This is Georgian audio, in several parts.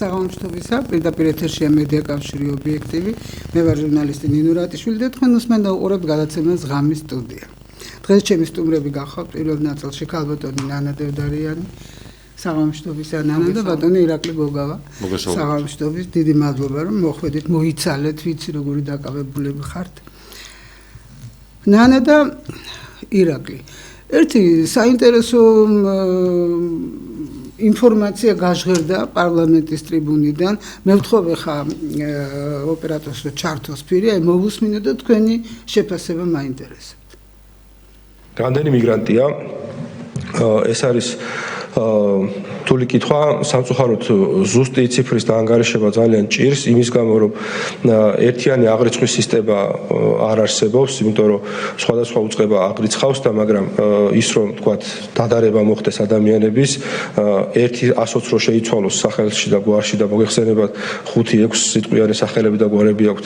საღამოშთობისა პირდაპირ ეთერშია მედია კავშირი ობიექტივი. მე ვარ ჟურნალისტი ნინო რატიშვილი და თქვენ უსმენთ და უყურებთ გადაცემას ღამის სტუდია. დღეს ჩემი სტუმრები გახავთ პირველ ნაწილში ქალბატონი ნანა დევდარიანი, საღამოშთობისა ნანა და ბატონი ირაკლი გოგავა. საღამოშთობის დიდი მადლობა რომ მოხვედით, მოიცალეთ, ვიცი როგორი დაკავებულები ხართ. ნანა და ირაკლი. ერთი საინტერესო ინფორმაცია გაჟღერდა პარლამენტის ტრიბუნიდან. მე ვთხოვე ხა ოპერატორს რომ ჩართოს ფირი, აი მოვუსმინო და თქვენი შეფასება მაინტერესებთ. რამდენი მიგრანტია? ეს არის თული კითხვა, სამწუხაროდ ზუსტი ციფრის დაანგარიშება ძალიან ჭირს, იმის გამო რომ ერთიანი აღრიცხვის სისტემა არ არსებობს, იმიტომ რომ სხვადასხვა უწყება აღრიცხავს და მაგრამ ის რომ თქვათ დადარება მოხდეს ადამიანების, ერთი 100-ს რო შეიცვალოს სახელში და გვარში და მოგეხსენებათ 5-6 სიტყვიანი სახელები და გვარები აქვთ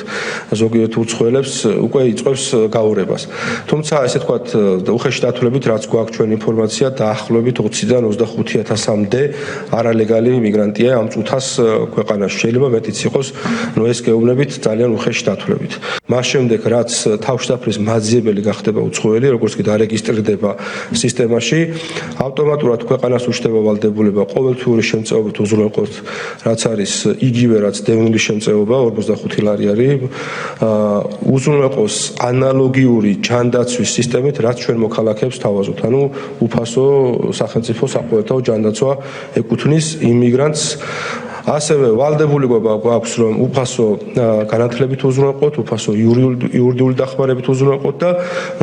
ზოგიერთ უცხოელებს, უკვე იწყებს გაურებას. თუმცა ესე თქვათ უხეში დათვლებით, რაც გვაქვს ჩვენ ინფორმაცია, დაახლოებით 20-დან 25,000-მდე არალეგალი მიგრანტია ამ წუთას ქვეყანაში. შეიძლება მეტიც იყოს, ეს გეუბნებით ძალიან უხეში დათვლებით. მას შემდეგ, რაც თავშესაფრის მაძიებელი გახდება უცხოელი, როგორც კი დარეგისტრირდება სისტემაში, ავტომატურად ქვეყანას უჩნდება ვალდებულება ყოველთვიური შემწეობით უზრუნველყოს, რაც არის იგივე, რაც დევნილი შემწეობა 45 ლარი არის, უზრუნველყოს ანალოგიური ჯანდაცვის სისტემით, რაც ჩვენ მოქალაქეებს თავაზობთ. ანუ უფასო სახელმწიფო საყოველთაო ჯანდაცვა ეკუთვნის იმიგრანტს. ასევე ვალდებულება გვაქვს რომ უფასო განათლებით უზრუნველყოთ, უფასო იურიდიული დახმარებით უზრუნველყოთ და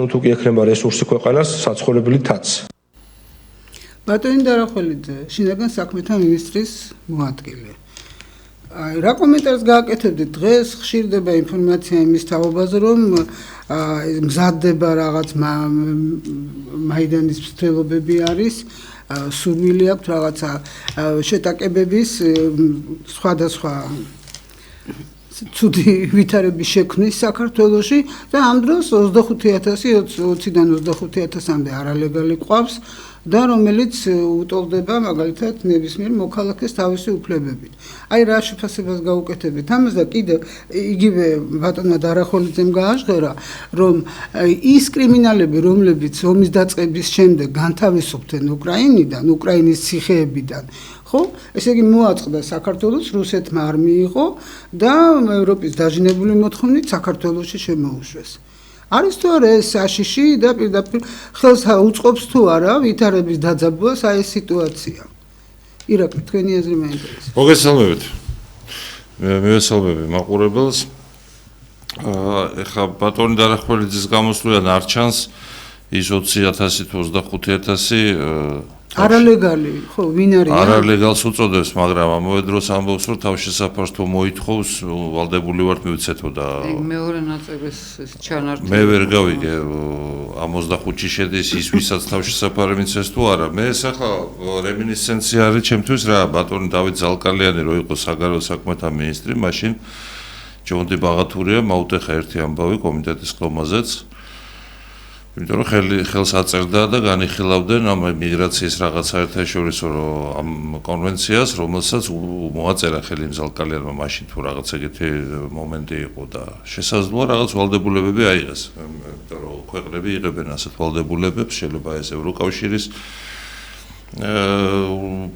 თუ კი ექნება რესურსი ქვეყანას საცხოვრებლითაც. ბატონი დარახველიძე, შინაგან საქმეთა მინისტრის მოადგილე. რა კომენტარს გააკეთებდით დღეს? ხშირდება ინფორმაცია იმის თაობაზე, რომ მზადდება რაღაც მაიდანის მცდელობები არის, სურვილი აქვს რაღაცა შეტაკებების სხვადასხვა ცუდი ვითარების შექმნის საქართველოში და ამ დროს 25,000, 20-დან 25,000-მდე არალეგალი ყავს და რომელიც უტოლდება მაგალითად ნებისმიერ მოქალაქეს თავისი უფლებებით. აი რა შეფასებას გაუკეთებთ ამას და კიდე იგივე ბატონმა დარახველიძემ გააჟღერა, რომ ის კრიმინალები, რომლებიც ომის დაწყების შემდეგ განთავისუფლდნენ უკრაინიდან, უკრაინის ციხეებიდან, ხო? ესე იგი მოაწყდა საქართველოს, რუსეთმა არ მიიღო და ევროპის დაჟინებული მოთხოვნით საქართველოში შემოუშვეს. არის თუ არა ეს საშიში და პირდაპირ ხელს უწყობს თუ არა ვითარების დაძაბვას აი ეს სიტუაცია? ირაკლი, თქვენი აზრი მაინტერესებს. მოგესალმებით. მივესალმები მაყურებელს. ეხლა ბატონი დარახველიძის გამოსვლიდან არ ჩანს ის 20,000 თუ 25,000 არალეგალი, ხო, ვინ არის? არალეგალს უწოდებს, მაგრამ ამავე დროს ამბობს, რომ თავშესაფარს თუ მოითხოვს, ვალდებული ვართ მივცეთო და მეორე ნაწილის ჩანართი. მე ვერ გავიგე ამ 25-ში შედის ის, ვისაც თავშესაფარი მიცეს თუ არა. მე ეს ახლა რემინისცენცია არის ჩემთვის რა, ბატონი დავით ზალკალიანი რო იყო საგარეო საქმეთა მინისტრი, მაშინ ჯონდი ბაღათურია მაუტეხა ერთი ამბავი კომიტეტის ხომაზეც. იმიტომ რომ ხელს აწერდა და განიხილავდნენ ამ მიგრაციის რაღაც საერთაშორისო ამ კონვენციას, რომელსაც მოაწერა ხელი ზალკალიანმა მაშინ თუ რაღაც ეგეთი მომენტი იყო და შესაძლოა რაღაც ვალდებულებები აიღეს. იმიტომ რომ ქვეყნები იღებენ ასეთ ვალდებულებებს, შეიძლება ეს ევროკავშირის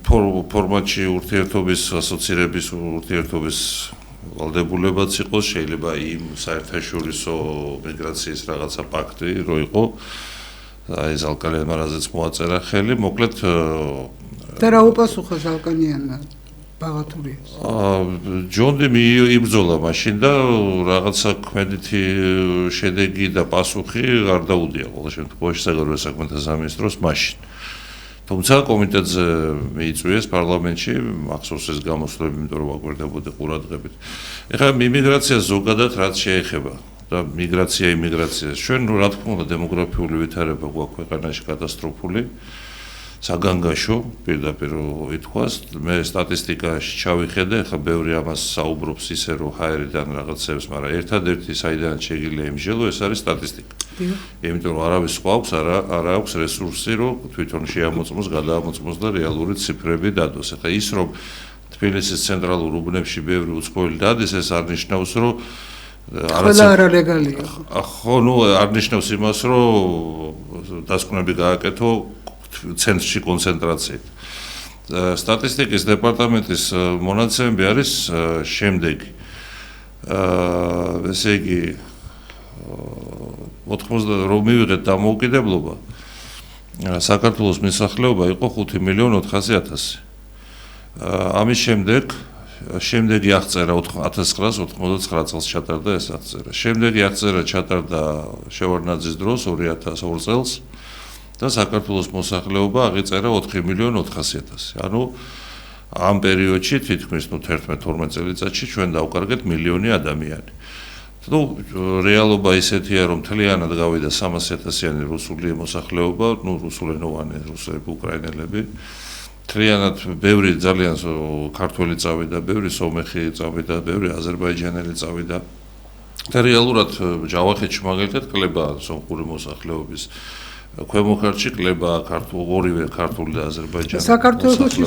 ფორმატში ურთიერთობის ასოცირების ურთიერთობის ვალდებულებაც იყოს, შეიძლება იმ საერთაშორისო მიგრაციის რაღაცა პაქტი რო იყო, აი ზალკალიანმა რაზეც მოაწერა ხელი, მოკლედ და რა უპასუხა ზალკალიანმა ბაღათურიას? ჯონდი იბრძოლა მაშინ და რაღაცა ქმედითი შედეგი და პასუხი არ დაუდია ყოველ შემთხვევაში საგარეო საქმეთა სამინისტროს მაშინ. თუმცა კომიტეტზე მიიწვიეს პარლამენტში მახსოვს ეს გამოსვლები, იმიტომ რომ აკვირდებოდი ყურადღებით. ეხლა იმიგრაცია ზოგადად რაც შეეხება და მიგრაცია იმიგრაციას. ჩვენ რა თქმა უნდა დემოგრაფიული ვითარება გვაქვს ქვეყანაში კატასტროფული. საგანგაშო პირდაპირ ითქვას, მე სტატისტიკაში ჩავიხედე, ახლა ბევრი ამას საუბრობს ისე რომ ჰაერიდან რაღაცებს, მაგრამ ერთადერთი საიდანაც შეიძლება იმჟელო, ეს არის სტატისტიკა. იმიტომ რომ არავის სხვა აქვს, არა აქვს რესურსი, რომ თვითონ შეამოწმოს, გადაამოწმოს და რეალური ციფრები დადოს. ახლა ის რომ თბილისის ცენტრალურ უბნებში ბევრი უცხოელი დადის, ეს არ ნიშნავს, რომ ყველა არალეგალია. ხო, ნუ არ ნიშნავს იმას, რომ დასკვნები გააკეთო ცენტრში კონცენტრაციით. სტატისტიკის დეპარტამენტის მონაცემები არის შემდეგი. ესე იგი 80 რომ მივიღეთ დამოუკიდებლობა, საქართველოს მოსახლეობა იყო 5.400.000. ამის შემდეგი აღწერა 1999 წელს ჩატარდა ეს აღწერა. შემდეგი აღწერა ჩატარდა შევარდნაძის დროს 2002 წელს და საქართველოს მოსახლეობა აღიწერა 4.400.000. ანუ ამ პერიოდში თითქმის 11-12 წელიწადში ჩვენ დავკარგეთ მილიონი ადამიანი. ნუ რეალობა ისეთია, რომ მთლიანად გავიდა 300.000-იანი რუსული მოსახლეობა, ნუ რუსულენოვანი რუსები, უკრაინელები. მთლიანად ბევრი ძალიან ქართველი წავიდა, ბევრი სომეხი წავიდა, ბევრი აზერბაიჯანელი წავიდა. და რეალურად ჯავახეთში მაგალითად კლება სომხური მოსახლეობის ქვემოხარჯში კლება ორივე ქართული და აზერბაიჯანელი. საქართველოში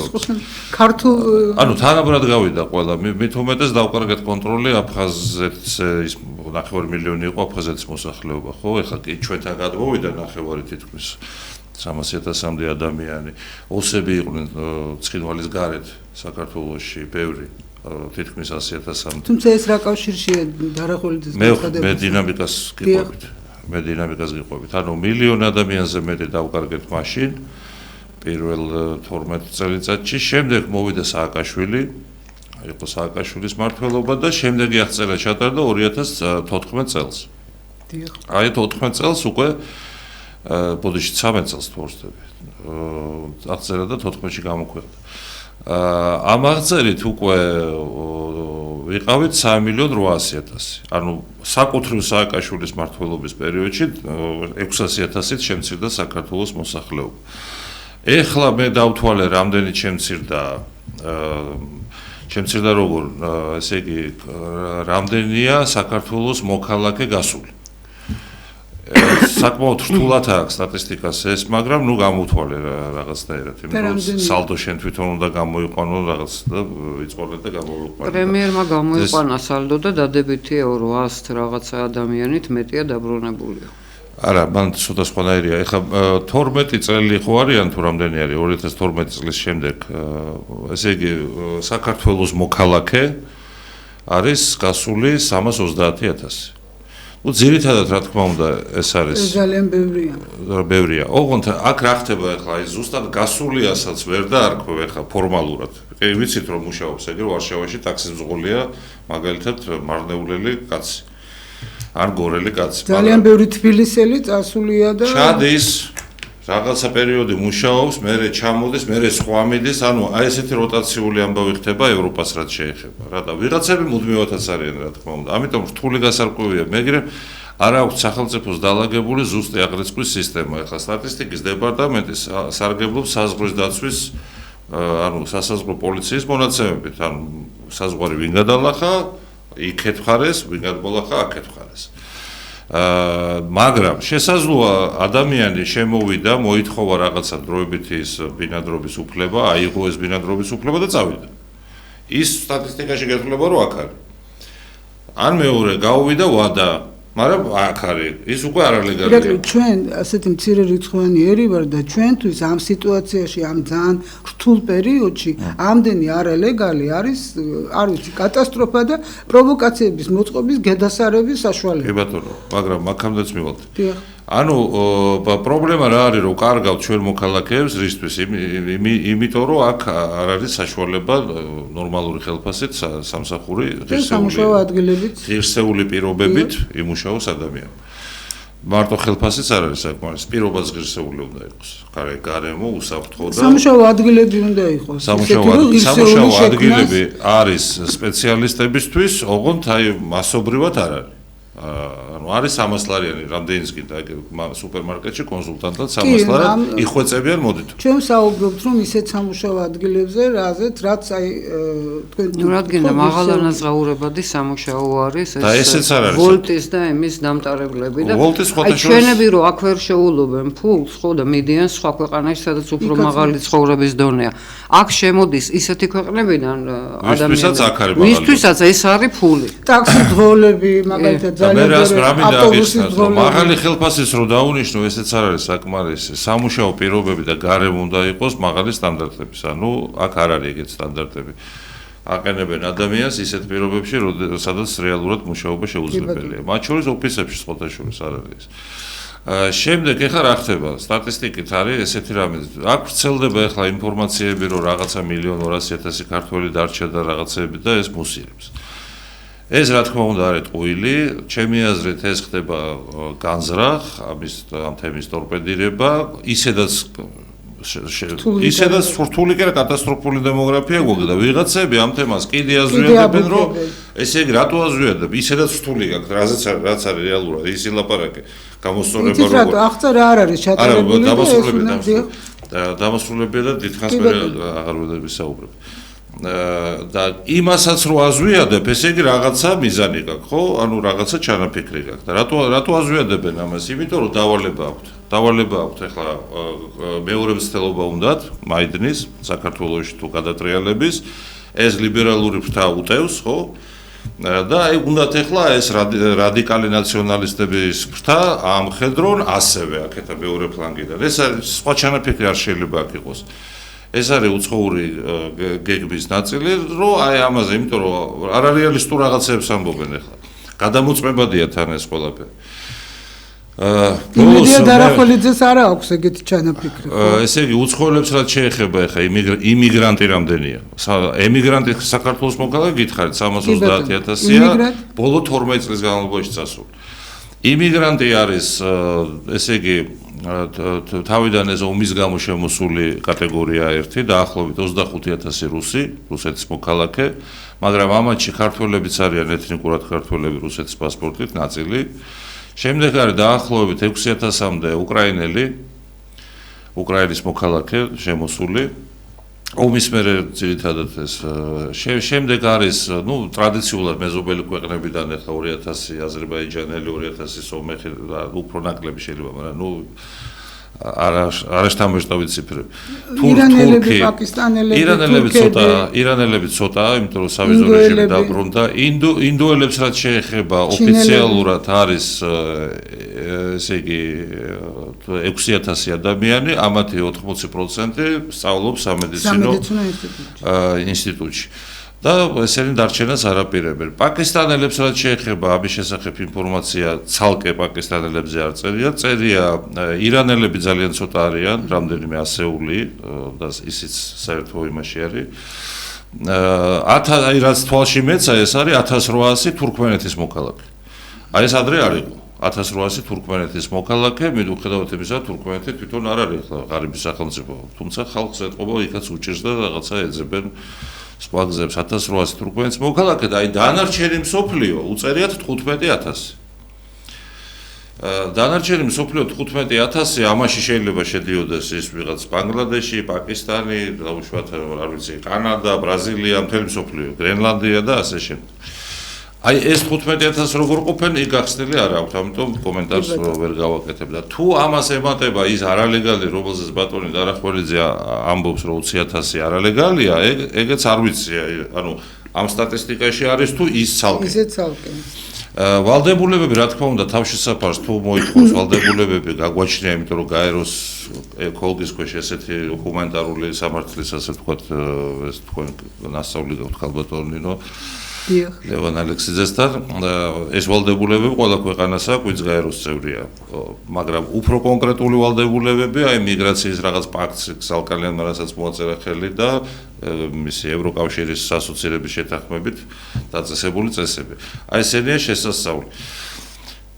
ქართულ ანუ თანაბრად გავიდა ყველა. მით უმეტეს დავკარგეთ კონტროლი აფხაზეთის ის 9 მილიონი იყო აფხაზეთის მოსახლეობა, ხო? ეხლა კი ჩვენთან გადმოვიდა 9 თითქმის 300.000-მდე ადამიანი. ოსები იყვნენ ცხინვალის გარეთ საქართველოში ბევრი თითქმის 100.000-მდე. თუმცა ეს რა კავშირშია დარახულიძის განცხადებით? მე დინამიკას გიყვებით. ანუ მილიონი ადამიანზე მეტი დავკარგეთ მაშინ პირველ 12 წელიწადში. შემდეგ მოვიდა სააკაშვილი, იყო სააკაშვილის მმართველობა და შემდეგი აღწერა ჩატარდა 2014 წელს. აი 14 წელს უკვე ბოდიში 13 წელს თუ არ ვცდები. აღწერა და 14-ში გამოქვეყნდა. ამ აღწერით უკვე ვიყავით 3.800.000. ანუ საკუთრივ სააკაშვილის მმართველობის პერიოდში 600.000-ით შემცირდა საქართველოს მოსახლეობა. ეხლა მე დავთვალე რამდენი შემცირდა როგორ, ესე იგი, რამდენია საქართველოს მოქალაქე გასული. საკმაოდ რთულად აქვს სტატისტიკას ეს, მაგრამ ნუ გამოვთვალე რაღაცნაირად, იმიტომ რომ სალდო შენ თვითონ უნდა გამოიყვანო რაღაც და ვიწყორე და გამოვიყვანე. პრემიერმა გამოიყვანა სალდო და დადებითია 200 რაღაცა ადამიანით მეტია დაბრუნებული. არა, მან ცოტა სხვანაირია. ეხლა 12 წელი ხო არიან თუ რამდენი არის 2012 წლის შემდეგ, ესე იგი, საქართველოს მოქალაქე არის გასული 330.000. ну ძირითადად რა თქმა უნდა ეს არის ძალიან ბევრია. ბევრია. ოღონდ აქ რა ხდება ახლა ის ზუსტად გასულიასაც ვერ დაარქვევ ახლა ფორმალურად. კი ვიცით რომ მუშაობს ეგრე ვარშავაში ტაქსის მძღოლია მაგალითად მარნეულელი კაცი. ან გორელი კაცი. ძალიან ბევრი თბილისელი წასულია და ჩადის რაღაცა პერიოდი მუშაობს, მერე ჩამოდის, მერე სხვა მიდის, ანუ აი ესეთი როტაციული ამბავი ხდება ევროპას რაც შეეხება. რა და ვიღაცები მუდმივადაც არიან რა თქმა უნდა. ამიტომ რთული გასარკვევია, მაგრამ არ აქვს სახელმწიფოს დალაგებული ზუსტი აღრიცხვის სისტემა. ეხლა სტატისტიკის დეპარტამენტი სარგებლობს საზღვრის დაცვის ანუ სასაზღვრო პოლიციის მონაცემებით, ანუ საზღვარი ვინ გადალახა, იქ ეთქარეს, ვინ გადმოლახა, აქ ეთქარეს. მაგრამ შესაძლოა ადამიანი შემოვიდა, მოითხოვა რაღაცა დროებითი ის ბინადრობის უფლება, აიღო ეს ბინადრობის უფლება და წავიდა. ის სტატისტიკაში გეძლება რომ აქ არის. ან მეორე გაუვიდა ვადა, მაგრამ აქ არის. ის უკვე არალეგალია. ჩვენ ასეთი მცირე რიცხვიანი ერი ვარ და ჩვენთვის ამ სიტუაციაში, ამ ძალიან რთულ პერიოდში, ამდენი არალეგალი არის, არ ვიცი, კატასტროფა და პროვოკაციების მოწყობის გადასარების საშუალება. კი ბატონო, მაგრამ მაგამდეც მივალთ. დიახ. ანუ პრობლემა რა არის, რომ კარგავთ ჩვენ მოქალაქეებს რისთვის? იმიტომ რომ აქ არ არის საშუალება ნორმალური ხელფასით სამსახური სამუშაო ადგილებით, ღირსეული პირობებით იმუშაოს ადამიანი. მარტო ხელფასიც არ არის საკმარის, პირობაც ღირსეული უნდა იყოს. გარემო, უსაფრთხო და სამუშაო ადგილები უნდა იყოს. სამუშაო ადგილები არის სპეციალისტებისთვის, ოღონდ აი მასობრივად არ არის. ანუ არის 300 ლარიანი რამდენიც კი და სუპერმარკეტში კონსულტანტად 300 ლარად იხვეწებიან მოდით. ჩვენ საუბრობთ რომ ისეთ სამუშაო ადგილებზე, რაც აი თქვენ ნუ რადგან მაღალანაზღაურებადი სამუშაო არის და ესეც არ არის. ვოლტის და ემის დამტარებლები და ვოლტის აი ჩვენები რომ აქ ვერ შეულობენ ფულს, ხო და მიდიან სხვა ქვეყანაში, სადაც უფრო მაღალი ცხოვრების დონეა. აქ შემოდის ისეთი ქვეყნებიდან ადამიანები, ვისთვისაც ეს არის ფული. ტაქსი ძღოლები, მაგალითად მაღალი ხელფასის რო დაუნიშნო, ესეც არ არის საკმარისი. სამუშაო პირობები და გარემო უნდა იყოს მაღალი სტანდარტების. ანუ აქ არ არის ეგეთ სტანდარტები. აყენებენ ადამიანს ისეთ პირობებში, სადაც რეალურად მუშაობა შეუძლებელია. მათ შორის ოფისებში სხვათა შორის არ არის. შემდეგ ეხლა რა ხდება? სტატისტიკით არის ესეთი რამე. აქ ვრცელდება ეხლა ინფორმაციები, რომ რაღაცა 1.200.000 ქართველი დარჩა და რაღაცები და ეს მუსირებს. ეს რა თქმა უნდა არის ტყუილი, ჩემი აზრით ეს ხდება განზრახ, ამ თემის ტორპედირება, ისედაც სრთული კი კატასტროფული დემოგრაფია გვაქვს და ვიღაცები ამ თემას კიდე აზრიებენ, რომ ესე იგი რატო აზრიებენ? ისედაც სრთული გაქვს, რაც არის რეალურად ის ლაპარაკი. გამოსწორება როგორ აღწა რა არ არის ჩატარებული დამასრულებია და დიდხანს მე აღარ ვისაუბრებ. და იმასაც რო აზვიადებ, ესე იგი რაღაცა მიზანი გაქვს, ხო? ანუ რაღაცა ჩანაფიქრი გაქვს. და რატო აზვიადებენ ამას? იმიტომ რომ დავალება აქვთ. დავალება აქვთ ეხლა მეორე მცდელობა უნდათ მაიდნის საქართველოში თუ გადატრიალების, ეს ლიბერალური ფრთა უტევს, ხო? და აი უნდათ ეხლა ეს რადიკალი ნაციონალისტების ფრთა ამხედრონ ასევე აქეთა მეორე ფლანგიდან. ეს სხვა ჩანაფიქრი არ შეიძლება აქ იყოს. ეს არის უცხოური გეგმის ნაწილი, რომ აი ამაზე, იმიტომ რომ არარეალისტურ რაღაცებს ამბობენ ეხლა. გადამოწმებადია თან ეს ყველაფერი. იმედია დარახველიძეს არ აქვს ეგეთი ჩანაფიქრი. ესე იგი უცხოელებს რაც შეეხება ეხლა იმიგრანტი რამდენია? ემიგრანტი საქართველოს მოქალაქე გითხარით 330,000-ია ბოლო 12 წლის განმავლობაში წასული. იმიგრანტი არის ესე იგი თავიდან ეს ომის გამო შემოსული კატეგორია 1, დაახლოებით 25,000 რუსეთის მოქალაქე, მაგრამ ამათში ქართველებიც არიან ეთნიკურად ქართველები რუსეთის პასპორტით ნაწილი. შემდეგ არის დაახლოებით 6,000-მდე უკრაინის მოქალაქე შემოსული. ომის მერე ძირითადად ეს შემდეგ არის, ნუ ტრადიციულად მეზობელი ქვეყნებიდან ეხლა 2,000 აზერბაიჯანელი, 2,000 სომეხი, უფრო ნაკლები შეიძლება, მაგრამ ნუ არაშთამბეჭდავი ციფრები. ირანელები, პაკისტანელები, ირანელები ცოტა, იმიტომ რომ სავიზო რეჟიმი დაბრუნდა. ინდოელებს რაც შეეხება ოფიციალურად არის ესე იგი 6,000 ადამიანი, ამათი 80% სწავლობს სამედიცინო ინსტიტუტში. და ესენი დარჩენას არ აპირებენ. პაკისტანელებს რაც შეეხება ამის შესახებ ინფორმაცია ცალკე პაკისტანელებზე არ წერია, წერია ირანელები ძალიან ცოტა არიან, რამდენიმე ასეული და ისიც საერთო იმაში არის. აი რაც თვალში მეცა ეს არის 1800 თურქმენეთის მოქალაქე. აი ეს ადრე არ იყო. 1800 თურქმენეთის მოქალაქე, მიუხედავად იმისა, თურქმენეთი თვითონ არ არის ახლა ღარიბი სახელმწიფო, თუმცა ხალხს ეთყობა იქაც უჭირს და რაღაცა ეძებენ სხვა გზებს 1800 თურქმენის მოქალაქე და აი დანარჩენი მსოფლიო უწერიათ 15,000. დანარჩენი მსოფლიო 15,000, ამაში შეიძლება შედიოდეს ის ვიღაც ბანგლადეში, პაკისტანი, დაუშვათ არ ვიცი, კანადა, ბრაზილია, მთელი მსოფლიო, გრენლანდია და ასე შემდეგ. აი ეს 15,000 როგორ ყოფენ, იქ გახსნილი არ აქვს, ამიტომ კომენტარს ვერ გავაკეთებ და თუ ამას ემატება ის არალეგალი, რომელზეც ბატონი დარახველიძე ამბობს, რომ 20,000 არალეგალია, ეგეც არ ვიცი, ანუ ამ სტატისტიკაში არის თუ ის ცალკე. ისე ცალკე. ვალდებულებები რა თქმა უნდა თავშესაფარს თუ მოითხოვს ვალდებულებები გაგვაჩნია, იმიტომ რომ გაეროს ეკოლოგიის ქვეშ ესეთი ჰუმანიტარული სამართლის ასე ვთქვათ, ეს თქვენ ნასწავლი გაქვთ ხალბატონინო ლევან ალექსიძესთან, ეს ვალდებულებები ყველა ქვეყანას აქვს, ვინც გაეროს წევრია, მაგრამ უფრო კონკრეტული ვალდებულებები, აი მიგრაციის რაღაც პაქტს ზალკალიანმა რასაც მოაწერა ხელი და მისი ევროკავშირის ასოცირების შეთანხმებით დაწესებული წესები. აი ესენია შესასწავლი.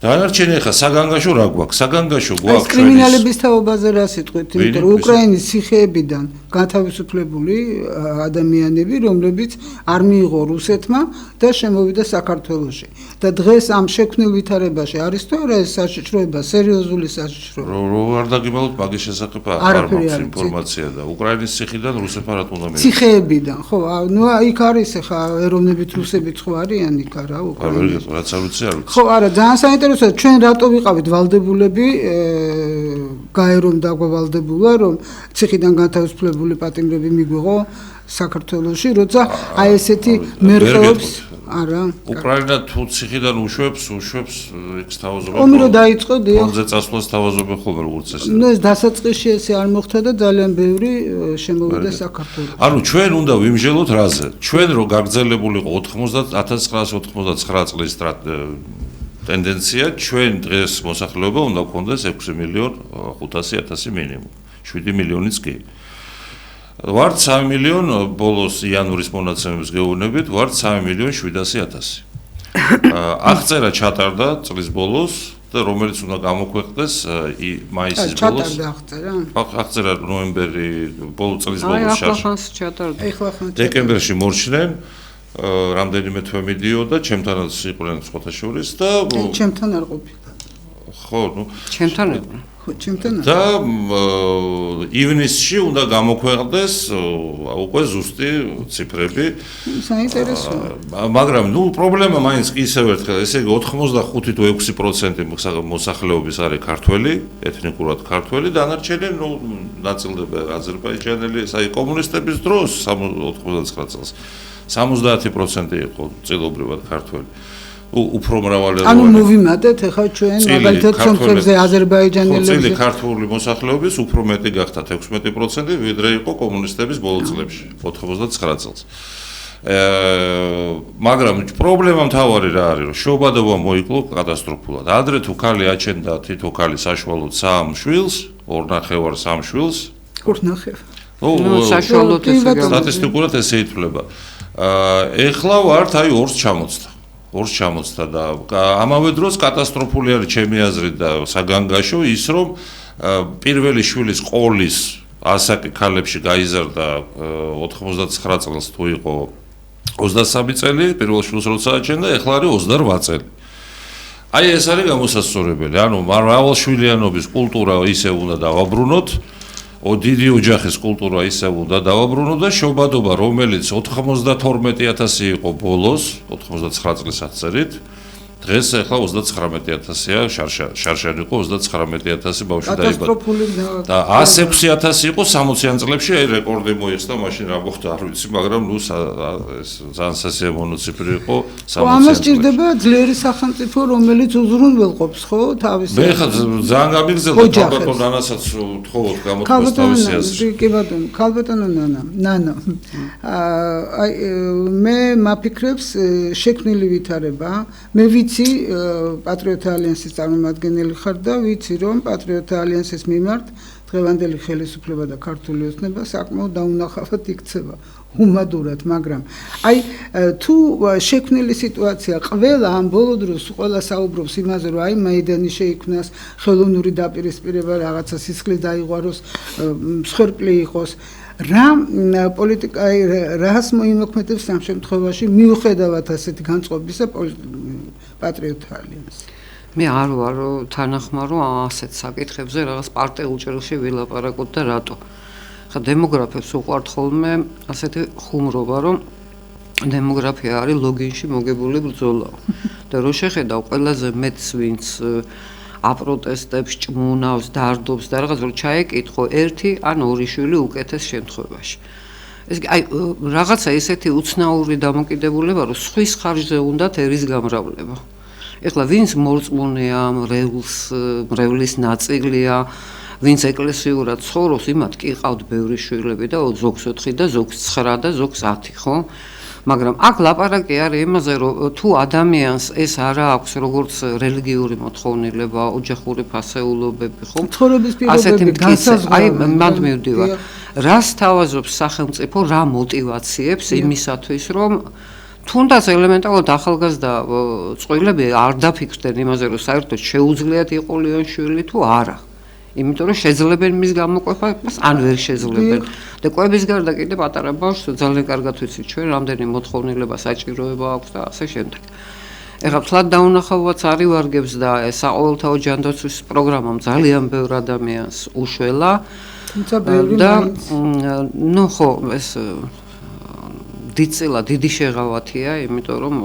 დანარჩენი ხა საგანგაშო რა გვაქვს? საგანგაშო ეს გვაქვს კრიმინალების თაობაზე რა სიტყვით, იმიტომ რომ უკრაინის ციხეებიდან გათავისუფლებული ადამიანები, რომლებიც არ მიიღო რუსეთმა და შემოვიდა საქართველოში. და დღეს ამ შექმნილ ვითარებაში არის თუ არა ეს საშიშროება, სერიოზული საშიშროება? რო არ დაგიმალოთ მაგის შესახებ არ მაქვს ინფორმაცია და უკრაინის ციხიდან რუსებმა რატომ უნდა მიიღო? ციხეებიდან, ხო, ნუ იქ არის ხა ეროვნებით რუსებიც ხო არიან იქ არა უკრაინაში? რაც არ ვიცი, არ ვიცი. ხო, არა, ძალიან საინტერესოა, ჩვენ რატო ვიყავით ვალდებულები, გაერომ დაგვავალდებულა, რომ ციხიდან გათავისუფლებული პატიმრები მიგვიღო საქართველოში, როცა აი ესეთი მერყეობს, არა. უკრაინა თუ ციხიდან უშვებს იქ თავაზობენ. ომი რო დაიწყო, დიახ. ფონზე წასვლას თავაზობენ ხოლმე როგორც ეს. ნუ ეს დასაწყისში ესე არ მოხდა და ძალიან ბევრი შემოვიდა საქართველოში. ანუ ჩვენ უნდა ვიმჟელოთ რაზე? ჩვენ რო გაგრძელებულიყო 1999 წლის ტენდენცია, ჩვენ დღეს მოსახლეობა უნდა გქონდეს 6.500.000 მინიმუმ, 7 მილიონიც კი. ვართ 3 მილიონ ბოლოს იანვრის მონაცემების გეუბნებით, ვართ 3.700.000. აღწერა ჩატარდა წლის ბოლოს და რომელიც უნდა გამოქვეყნდეს მაისის ბოლოს. ჩატარდა აღწერა? აღწერა ნოემბერი ბოლო წლის აი ბოლოს ახლა ხანს ჩატარდა. დეკემბერში მორჩნენ რამდენიმე თვე მიდიოდა, ჩემთანაც იყვნენ სხვათა შორის და ჩემთან არ ყოფილა. ხო, ნუ ჩემთან იყო. ხო, ჩემთან. და ივნისში უნდა გამოქვეყნდეს უკვე ზუსტი ციფრები. საინტერესოა. მაგრამ ნუ პრობლემა მაინც კი ისევ ერთხელ, ესე იგი 85 თუ 6% მოსახლეობის არის ქართველი, ეთნიკურად ქართველი, დანარჩენი ნუ ნაწილდება აზერბაიჯანელი, აი კომუნისტების დროს 99 წელს 70% იყო წილობრივად ქართველი. უფრო მრავალეროვანი. ანუ მოვიმატეთ ახლა ჩვენ მაგალითად სომხებზე აზერბაიჯანელებს. წილი ქართული მოსახლეობის უფრო მეტი გახდა 16%, ვიდრე იყო კომუნისტების ბოლო წლებში 99 წელს. მაგრამ პრობლემა მთავარი რა არის, რომ შობადობა მოიკლო კატასტროფულად. ადრე თუ ქალი აჩენდა თითო ქალი საშუალოდ 3 შვილს, 2.5-3 შვილს. 2.5. ნუ საშუალოდ ესე სტატისტიკურად ესე ითვლება. ეხლა ვართ აი 2-ს ჩამოწდა. 2-ს ჩამოწდა და ამავე დროს კატასტროფული არის ჩემი აზრით და საგანგაშო ის რომ პირველი შვილის ყოლის ასაკი ქალებში გაიზარდა 99 წელს თუ იყო 23 წელი, პირველ შვილს როცა აჩენდა, ეხლა არის 28 წელი. აი ეს არის გამოსასწორებელი. ანუ მრავალშვილიანობის კულტურა ისე უნდა დავაბრუნოთ. დიდი ოჯახის კულტურა ისე უნდა დავაბრუნოთ და შობადობა, რომელიც 92.000 იყო ბოლოს, 99 წლის აღწერით, დღეს ახლა 39.000-ია, შარშან იყო 39.000 ბავშვი დაიბადა. და 106.000 იყო 60-იან წლებში, აი რეკორდი მოიხსნა, მაშინ რა მოხდა არ ვიცი, მაგრამ ნუ ეს ძალიან სასიამოვნო ციფრი იყო 60-იან. ამას ჭირდება ძლიერი სახელმწიფო, რომელიც უზრუნველყოფს, ხო, თავის. მე ხა ძალიან გამიგზელდა ქალბატონ ნანასაც თხოვოთ გამოთქვას თავისი აზრი. კი ბატონო, ქალბატონო ნანო. აი მე მაფიქრებს შექმნილი ვითარება, მე ვიცი პატრიოტთა ალიანსის წარმომადგენელი ხარ და ვიცი რომ პატრიოტთა ალიანსის მიმართ დღევანდელი ხელისუფლება და ქართული ოცნება საკმაოდ დაუნახავად იქცევა უმადურად, მაგრამ აი თუ შექმნილი სიტუაცია ყველა ამ ბოლო დროს ყველა საუბრობს იმაზე რომ აი მაიდანი შეიქმნას, ხელოვნური დაპირისპირება, რაღაცა სისხლი დაიღვაროს, მსხვერპლი იყოს რა პოლიტიკა რას მოიმოქმედებს ამ შემთხვევაში მიუხედავად ასეთი განწყობისა პატრიოტთა ალიანსი. მე არ ვარ თანახმარო ასეთ საკითხებზე რაღაც პარტიულ ჭრილში ვილაპარაკოთ და რატო. ხა დემოგრაფებს უყვართ ხოლმე ასეთი ხუმრობა, რომ დემოგრაფია არის ლოგინში მოგებული ბრძოლა. და რო შეხედავ ყველაზე მეტს ვინც აპროტესტებს, ჭმუნავს, დარდობს და რაღაც რო ჩაეკითხო ერთი ან ორი შვილი უკეთეს შემთხვევაში. ეს აი რაღაცა ესეთი უცნაური დამოკიდებულება, რომ სხვის ხარჯზე უნდათ ერის გამრავლება. ეხლა ვინც მორწმუნეა, მრევლის ნაწილია, ვინც ეკლესიურად ცხოვრობს, იმათ კი ყავთ ბევრი შვილები და ზოგს 4 და ზოგს 9 და ზოგს 10, ხო? მაგრამ აქ ლაპარაკი არის იმაზე, რომ თუ ადამიანს ეს არა აქვს როგორც რელიგიური მოთხოვნილება, ოჯახური ფასეულობები, ხო? ცხოვრების პირობები განსაზღვრა. აი მანდ მივდივარ. რას თავაზობს სახელმწიფო, რა მოტივაციებს იმისათვის, რომ თუნდაც ელემენტარულად ახალგაზრდა წყვილები არ დაფიქრდნენ იმაზე, რომ საერთოდ შეუძლიათ იყულიან შვილი თუ არა. იმიტომ რომ შეძლებენ მის გამოყოფას, ან ვერ შეძლებენ. და კვების გარდა კიდე პატარა ბავშვს ძალიან კარგად ვიცით ჩვენ, რამდენი მოთხოვნილება საჭიროება აქვს და ასე შემდეგ. ეხლა თლად დაუნახავად არივარგებს და საყოველთაო ჯანდაცვის პროგრამამ ძალიან ბევრ ადამიანს უშველა. თუმცა ბევრი ნუ ხო ეს დიდი შეღავათია, იმიტომ რომ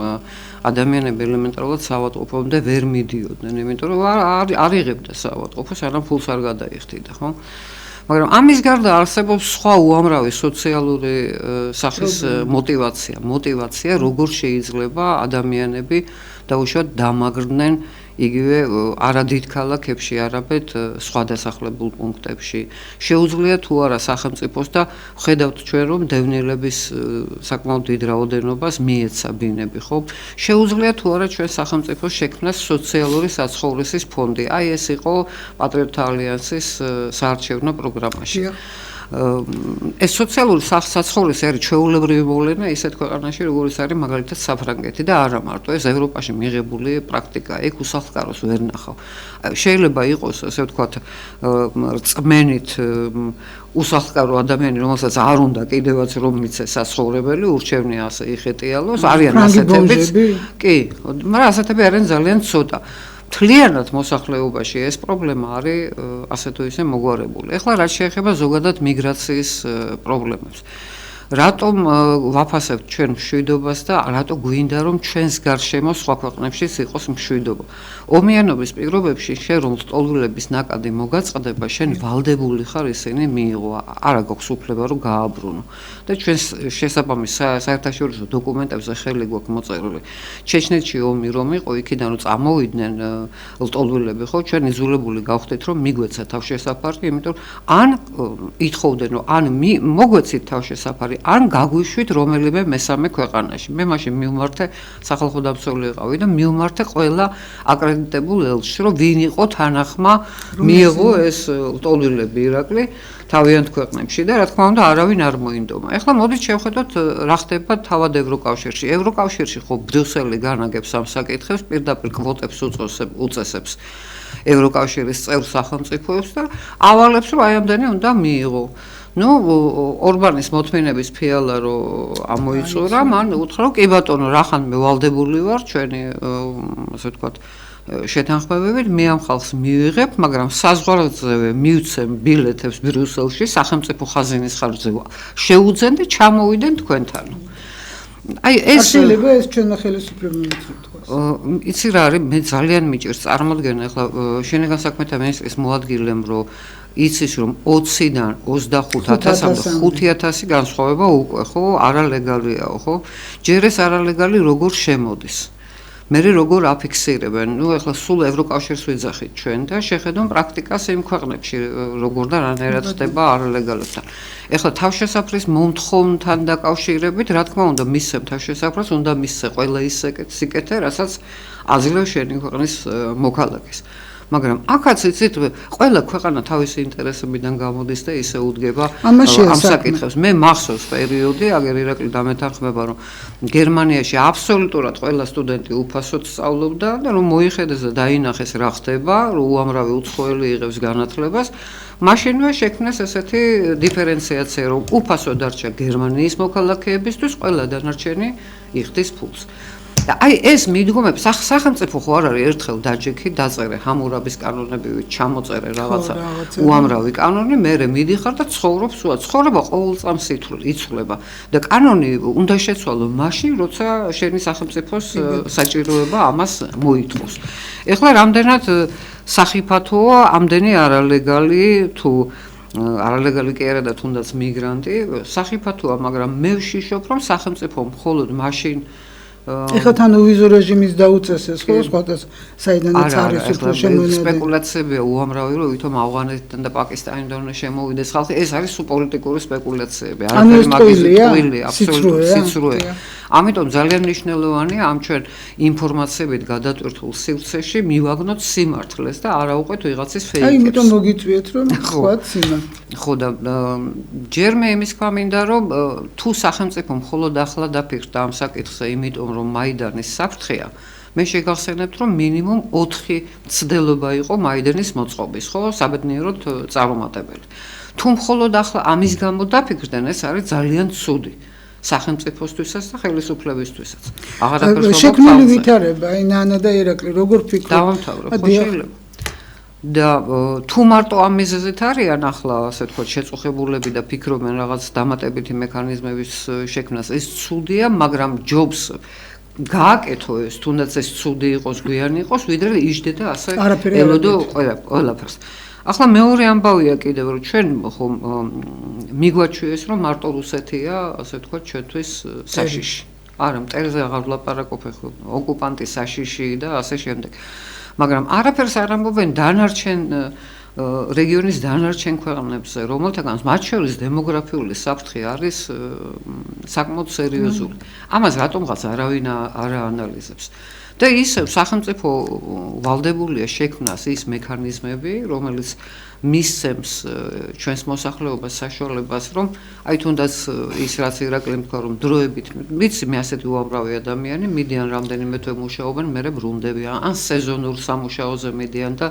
ადამიანები ელემენტარულად საავადმყოფოებამდე ვერ მიდიოდნენ, იმიტომ რომ არ იღებდა საავადმყოფოს, სანამ ფულს არ გადაიხდიდა, ხო? მაგრამ ამის გარდა არსებობს სხვა უამრავი სოციალური სახის мотивация, როგორ შეიძლება ადამიანები დაუშვათ დამაგრდნენ იგივე არადით ქალაქებში, არამედ სხვა დასახლებულ პუნქტებში. შეუძლია თუ არა სახელმწიფოს და ხედავთ ჩვენ რომ დევნილების საკმაოდ დიდ რაოდენობას მიეცა ბინები, ხო? შეუძლია თუ არა ჩვენ სახელმწიფოს შექმნას სოციალური საცხოვრისის ფონდი. აი ეს იყო პატრიოტთა ალიანსის საარჩევნო პროგრამაში. ეს სოციალური საცხოვრისი არის ჩვეულებრივი მოვლენა ისეთ ქვეყანაში, როგორიც არის მაგალითად საფრანგეთი და არა მარტო, ეს ევროპაში მიღებული პრაქტიკაა. იქ უსახლკაროს ვერ ნახავ. შეიძლება იყოს, ასე ვთქვათ, რწმენით უსახლკარო ადამიანი, რომელსაც არ უნდა კიდევაც რომ მიცეს საცხოვრებელი, ურჩევნია ასე იხეტიალოს, არიან ასეთებიც. კი, მაგრამ ასეთები არიან ძალიან ცოტა. მთლიანად მოსახლეობაში ეს პრობლემა არის ასე თუ ისე მოგვარებული. ეხლა რაც შეეხება ზოგადად მიგრაციის პრობლემებს. რატომ ვაფასებთ ჩვენ მშვიდობას და რატო გვინდა რომ ჩვენს გარშემო სხვა ქვეყნებშიც იყოს მშვიდობა? ომიანობის პირობებში შენ რომ ლტოლვილების ნაკადი მოგაწყდება, შენ ვალდებული ხარ ისინი მიიღო, არა გაქვს უფლება რომ გააბრუნო. და ჩვენს შესაბამის საერთაშორისო დოკუმენტებზე ხელი გვაქვს მოწერილი. ჩეჩნეთში ომი რომ იყო, იქიდან რომ წამოვიდნენ ლტოლვილები, ხო, ჩვენ იძულებული გავხდით რომ მიგვეცა თავშესაფარი, იმიტომ ან ითხოვდნენ რომ ან მოგვეცით თავშესაფარი ან გაგვიშვით რომელიმე მესამე ქვეყანაში. მე მაშინ მივმართე სახალხო დამცველი ვიყავი და მივმართე ყველა აკრედიტებულ ელჩს, რომ ვინ იყო თანახმა მიიღო ეს ლტოლვილები ირაკლი თავიანთ ქვეყნებში და რა თქმა უნდა არავინ არ მოინდომა. ეხლა მოდით შევხედოთ რა ხდება თავად ევროკავშირში. ევროკავშირში ხო ბრიუსელი განაგებს ამ საკითხებს, პირდაპირ კვოტებს უწესებს ევროკავშირის წევრ სახელმწიფოებს და ავალებს რომ აი ამდენი უნდა მიიღო. ნუ ორბანის მოთმინების ფიალა რომ ამოიწურა, მან უთხრა რომ კი ბატონო, რახან მე ვალდებული ვარ ჩვენი ასე ვთქვათ შეთანხმებებით, მე ამ ხალხს მივიღებ, მაგრამ საზღვარგარეთზე მივცემ ბილეთებს ბრიუსელში სახელმწიფო ხაზინის ხარჯზე შეუძენ და ჩამოვიდენ თქვენთან. აი ეს შეიძლება ეს ჩვენმა ხელისუფლებამ ითქვას. იცი რა არის, მე ძალიან მიჭირს წარმოდგენა, ახლა შინაგან საქმეთა მინისტრის მოადგილემ რომ იცის რომ 20-დან 25,000-მდე 5,000 განსხვავება უკვე ხო არალეგალიაო, ხო? ჯერ ეს არალეგალი როგორ შემოდის? მე როგორ აფიქსირებენ? ნუ ახლა სულ ევროკავშირს ვიძახით ჩვენ და შეხედონ პრაქტიკას იმ ქვეყნებში როგორ და რანაირად ხდება არალეგალებთან. ეხლა თავშესაფრის მომთხოვნთან დაკავშირებით, რა თქმა უნდა, მისცემ თავშესაფრს, უნდა მისცე ყველა ის სიკეთე, რასაც აძლევს შენი ქვეყნის მოქალაქეს. მაგრამ აქაც იცით, ყველა ქვეყანა თავისი ინტერესებიდან გამოდის და ისე უდგება ამ საკითხებს. მე მახსოვს პერიოდი, აგერ ირაკლი დამეთანხმება, რომ გერმანიაში აბსოლუტურად ყველა სტუდენტი უფასოდ სწავლობდა და რომ მოიხედეს და დაინახეს რა ხდება, რომ უამრავი უცხოელი იღებს განათლებას, მაშინვე შექმნეს ესეთი დიფერენციაცია, რომ უფასოდ დარჩა გერმანიის მოქალაქეებისთვის, ყველა დანარჩენი იხდის ფულს. და აი ეს მიდგომები სახელმწიფო ხო არ არის ერთხელ დაჯექი დაწერე ჰამურაბის კანონები ჩამოწერე რაღაცა უამრავი კანონი მე მიდიხარ და ცხოვრობ სულა ცხოვრება ყოველ წამს იცვლება და კანონი უნდა შეცვალო მაშინ როცა შენი სახელმწიფოს საჭიროება ამას მოითხოვს. ეხლა რამდენად სახიფათოა ამდენი არალეგალი თუ არალეგალი კი არა და თუნდაც მიგრანტი სახიფათოა, მაგრამ მე ვშიშობ რომ სახელმწიფო მხოლოდ მაშინ ეხლა თან ვიზო რეჟიმის დაუწესეს ხო სხვადასხვა საიდანაც არის უფრო შემონადენი სპეკულაციებია უამრავი რომ ვითომ ავღანეთიდან და პაკისტანიდან უნდა შემოვიდეს ხალხი ეს არის პოლიტიკური სპეკულაციები არაფერი მაგის ტყუილი აბსოლუტურად სიცრუე ამიტომ ძალიან მნიშვნელოვანია ამ ჩვენ ინფორმაციებით გადატვირთულ სივრცეში მივაგნოთ სიმართლეს და არა უყვეთ ვიღაცის ფეიქებს. აი, იმიტომ მოგიწვიეთ, რომ თქვათ სიმართლე. ხო და ჯერ მე იმის თქვა მინდა, რომ თუ სახელმწიფო მხოლოდ ახლა დაფიქრდა ამ საკითხზე, იმიტომ რომ მაიდანის საფრთხეა, მე შეგახსენებთ, რომ მინიმუმ 4 მცდელობა იყო მაიდანის მოწყობის, ხო, საბედნიეროდ წარუმატებელი. თუ მხოლოდ ახლა ამის გამო დაფიქრდნენ, ეს არის ძალიან ცუდი სახელმწიფოსთვისაც და ხელისუფლებისთვისაც. შექმნილი ვითარება, აი ნანა და ირაკლი, როგორ ფიქრობთ? დავამთავრე, ხო შეიძლება. და თუ მარტო ამ მიზეზით არიან ახლა ასე ვთქვათ შეწუხებულები და ფიქრობენ რაღაც დამატებითი მექანიზმების შექმნას, ეს ცუდია, მაგრამ ჯობს გააკეთო ეს, თუნდაც ეს ცუდი იყოს, გვიანი იყოს, ვიდრე იჯდე და ასე ელოდო ყველაფერს. ახლა მეორე ამბავია კიდევ, რომ ჩვენ ხომ მიგვაჩვიეს, რომ მარტო რუსეთია, ასე ვთქვათ, ჩვენთვის საშიში. არა, მტერზე აღარ ვლაპარაკობ, ხო, ოკუპანტის საშიში და ასე შემდეგ. მაგრამ არაფერს არ ამბობენ დანარჩენ რეგიონის დანარჩენ ქვეყნებზე, რომელთაგანაც მათ შორის დემოგრაფიული საფრთხე არის საკმაოდ სერიოზული. ამას რატომღაც არავინ არ აანალიზებს. და ისევ სახელმწიფო ვალდებულია შექმნას ის მექანიზმები, რომელიც მისცემს ჩვენს მოსახლეობას საშუალებას, რომ აი თუნდაც ის რაც ირაკლიმ თქვა, რომ დროებით, ვიცი მე ასეთი უამრავი ადამიანი მიდიან რამდენიმე თვე მუშაობენ, მერე ბრუნდებიან, ან სეზონურ სამუშაოზე მიდიან და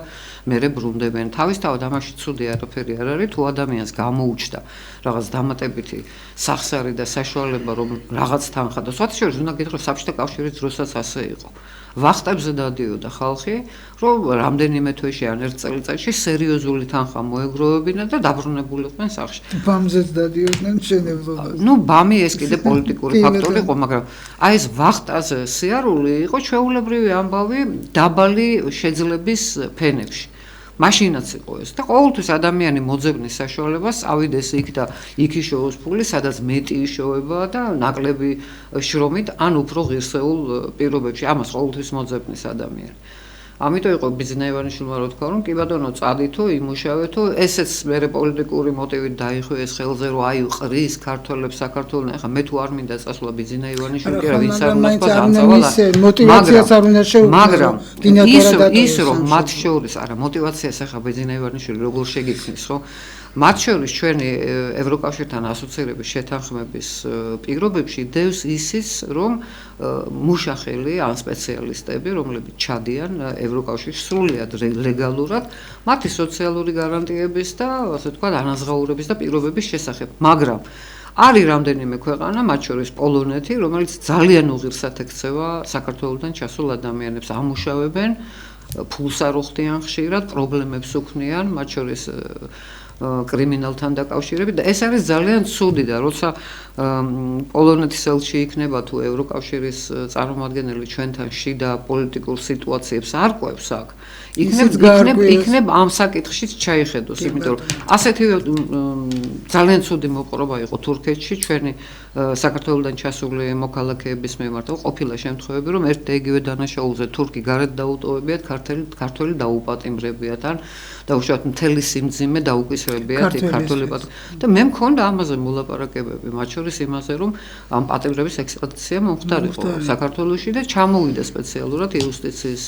მერე ბრუნდებიან. თავისთავად ამაში ცუდი არაფერი არ არის, თუ ადამიანს გამოუჩნდა რაღაც დამატებითი სახსარი და საშუალება, რომ რაღაც თანხა და სხვა შორის უნდა გითხრათ, საბჭოთა კავშირის დროსაც ასე იყო. ვახტებზე დადიოდა ხალხი, რომ რამდენიმე თვეში ან ერთ წელიწადში სერიოზული თანხა მოეგროვებინა და დაბრუნებულიყვნენ სახლში. ბამზეც დადიოდნენ მშენებლობას. ნუ ბამი ეს კიდე პოლიტიკური ფაქტორი იყო, მაგრამ აი ეს ვახტაზე სიარული იყო ჩვეულებრივი ამბავი დაბალი შეძლების ფენებში. მაშინაც იყო ეს და ყოველთვის ადამიანი მოძებნის საშუალებას ავიდეს იქ და იქ იშოვოს ფული, სადაც მეტი იშოვება და ნაკლები შრომით ან უფრო ღირსეულ პირობებში. ამას ყოველთვის მოძებნის ადამიანი. ამიტომ იყო ბიზნაევანიშვილმა რო თქვა, რომ კი ბატონო, წადითო, იმუშავეთო, ესეც მერე პოლიტიკური მოტივით დაიხვიეს ხელზე, რომ აი ყრის ქართველებს საქართველოს. ახლა მე თუ არ მინდა წასვლა ბიზნაევანიშვილი, კი რა ვინც არ უნდა თქვა ამწავალა. მოტივაციას არ უნდა შეუძლო. მაგრამ ის რომ მათ შორის არა მოტივაციას ახლა ბიზნაევანიშვილი როგორ შეგიქმნის, ხო? მათ შორის ჩვენი ევროკავშირთან ასოცირების შეთანხმების პირობებში დევს ისიც, რომ მუშახელი ან სპეციალისტები, რომლებიც ჩადიან ევროკავშირში სრულიად ლეგალურად, მათი სოციალური გარანტიების და ასე ვთქვათ, ანაზღაურების და პირობების შესახებ. მაგრამ არის რამდენიმე ქვეყანა, მათ შორის პოლონეთი, რომელიც ძალიან უღირსად ექცევა საქართველოსთან ჩასულ ადამიანებს, ამუშავებენ, ფულს არ უხდიან ხშირად, პრობლემებს უქმნიან, მათ შორის კრიმინალთან დაკავშირებით და ეს არის ძალიან ცუდი და როცა პოლონეთის ელჩი იქნება თუ ევროკავშირის წარმომადგენელი ჩვენთან შიდა პოლიტიკურ სიტუაციებს არ ყვევს აქ იქნებ ამ საკითხშიც ჩაიხედოს, იმიტომ რომ ასეთი ძალიან ცუდი მოპყრობა იყო თურქეთში ჩვენი საქართველოსთან ჩასული მოქალაქეების მიმართ. ყოფილა შემთხვევები, რომ ერთ და იგივე დანაშაულზე თურქი გარეთ დაუტოვებიათ, ქართველი დაუპატიმრებიათ ან დაუშვათ მთელი სიმძიმე დაუკისრებიათ ქართველებად. და მე მქონდა ამაზე მოლაპარაკებები, მათ შორის იმაზე, რომ ამ პატიმრების ექსტრადიცია მომხდარიყო საქართველოში და ჩამოვიდა სპეციალურად იუსტიციის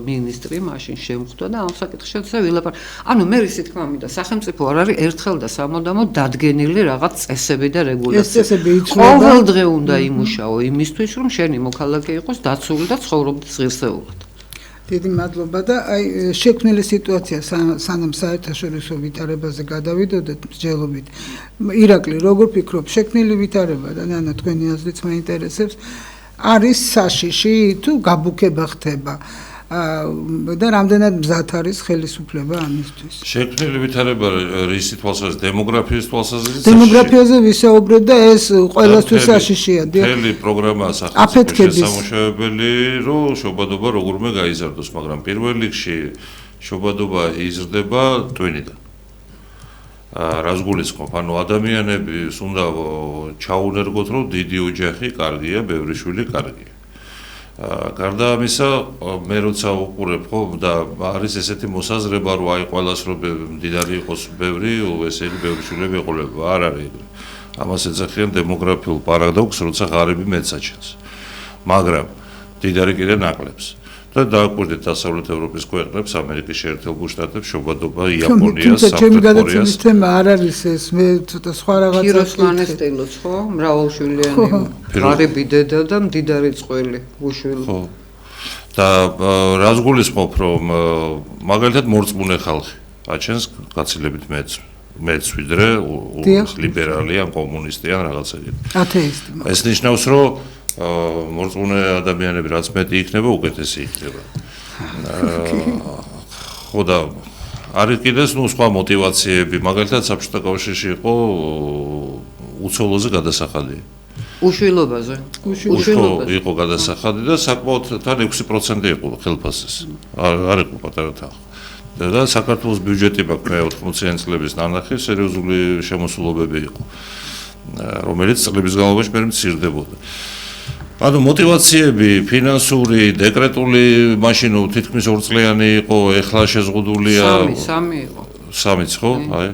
მინისტრი მაშინ შემხვდა და ამ საკითხშიც ვილაპარაკე. ანუ მე ისე თქმა მინდა, სახელმწიფო არ არის ერთხელ და სამუდამოდ დადგენილი რაღაც წესები და რეგულაციები. ყოველ დღე უნდა იმუშაო იმისთვის, რომ შენი მოქალაქე იყოს დაცული და ცხოვრობდეს ღირსეულად. დიდი მადლობა და აი შექმნილი სიტუაცია სანამ საერთაშორისო ვითარებაზე გადავიდოდეთ მსჯელობით. ირაკლი, როგორ ფიქრობ, შექმნილი ვითარება და ნანა თქვენი აზრიც მაინტერესებს, არის საშიში თუ გაბუქება ხდება? და რამდენად მზად არის ხელისუფლება ამისთვის? შექმნილი ვითარება რისი თვალსაზრისით, დემოგრაფიის თვალსაზრისით? დემოგრაფიაზე ვისაუბრეთ და ეს ყველასთვის საშიშია. მთელი პროგრამა სახელმწიფოს შესამუშავებელი, რომ შობადობა როგორმე გაიზარდოს, მაგრამ პირველ რიგში შობადობა იზრდება ტვინიდან. რას გულისხმობ? ანუ ადამიანების უნდა ჩაუნერგოთ, რომ დიდი ოჯახი კარგია, ბევრი შვილი კარგია. გარდა ამისა, მე როცა უყურებ ხო და არის ესეთი მოსაზრება, რომ აი ყველას რომ მდიდარი იყოს ბევრი, ესე იგი ბევრი შვილები ეყოლება. არ არის ეგრე. ამას ეძახიან დემოგრაფიულ პარადოქსს, როცა ღარიბი მეც აჩენს. მაგრამ დიდარი კიდე ნაკლებს. და დააკვირდით დასავლეთ ევროპის ქვეყნებს, ამერიკის შეერთებულ შტატებს, შობადობა იაპონიას, თუმცა ჩემი საფრთხე გადაცემის თემა არ არის ეს, მე ცოტა სხვა რაღაცა ქიროსმანის სტილოც, ხო? მრავალშვილიანი ღარიბი დედა და მდიდარი წყვილი, უშვილო. ხო. და რას გულისხმობ, რომ მაგალითად მორწმუნე ხალხი აჩენს გაცილებით მეც ვიდრე ლიბერალი ან კომუნისტი ან რაღაცა ეგეთი. ათეისტი. ეს ნიშნავს, რომ მორწმუნე ადამიანები რაც მეტი იქნება, უკეთესი იქნება. ხო და არის კიდეც სხვა мотиваციები, მაგალითად საბჭოთა კავშირში იყო უცოლოზე გადასახადი. უშვილობაზე. იყო გადასახადი და საკმაოდ თან 6% იყო ხელფასის. არ იყო პატარა თანხა. და საქართველოს ბიუჯეტი მაქვს 80-იანი წლების ნანახი სერიოზული შემოსულობები იყო, რომელიც წლების განმავლობაში მე მცირდებოდა. ანუ мотиваციები ფინანსური, დეკრეტული, მაშინ თითქმის 2 წლიანი იყო, ეხლა შეზღუდულია 3 იყო. 3-ც ხო? აი,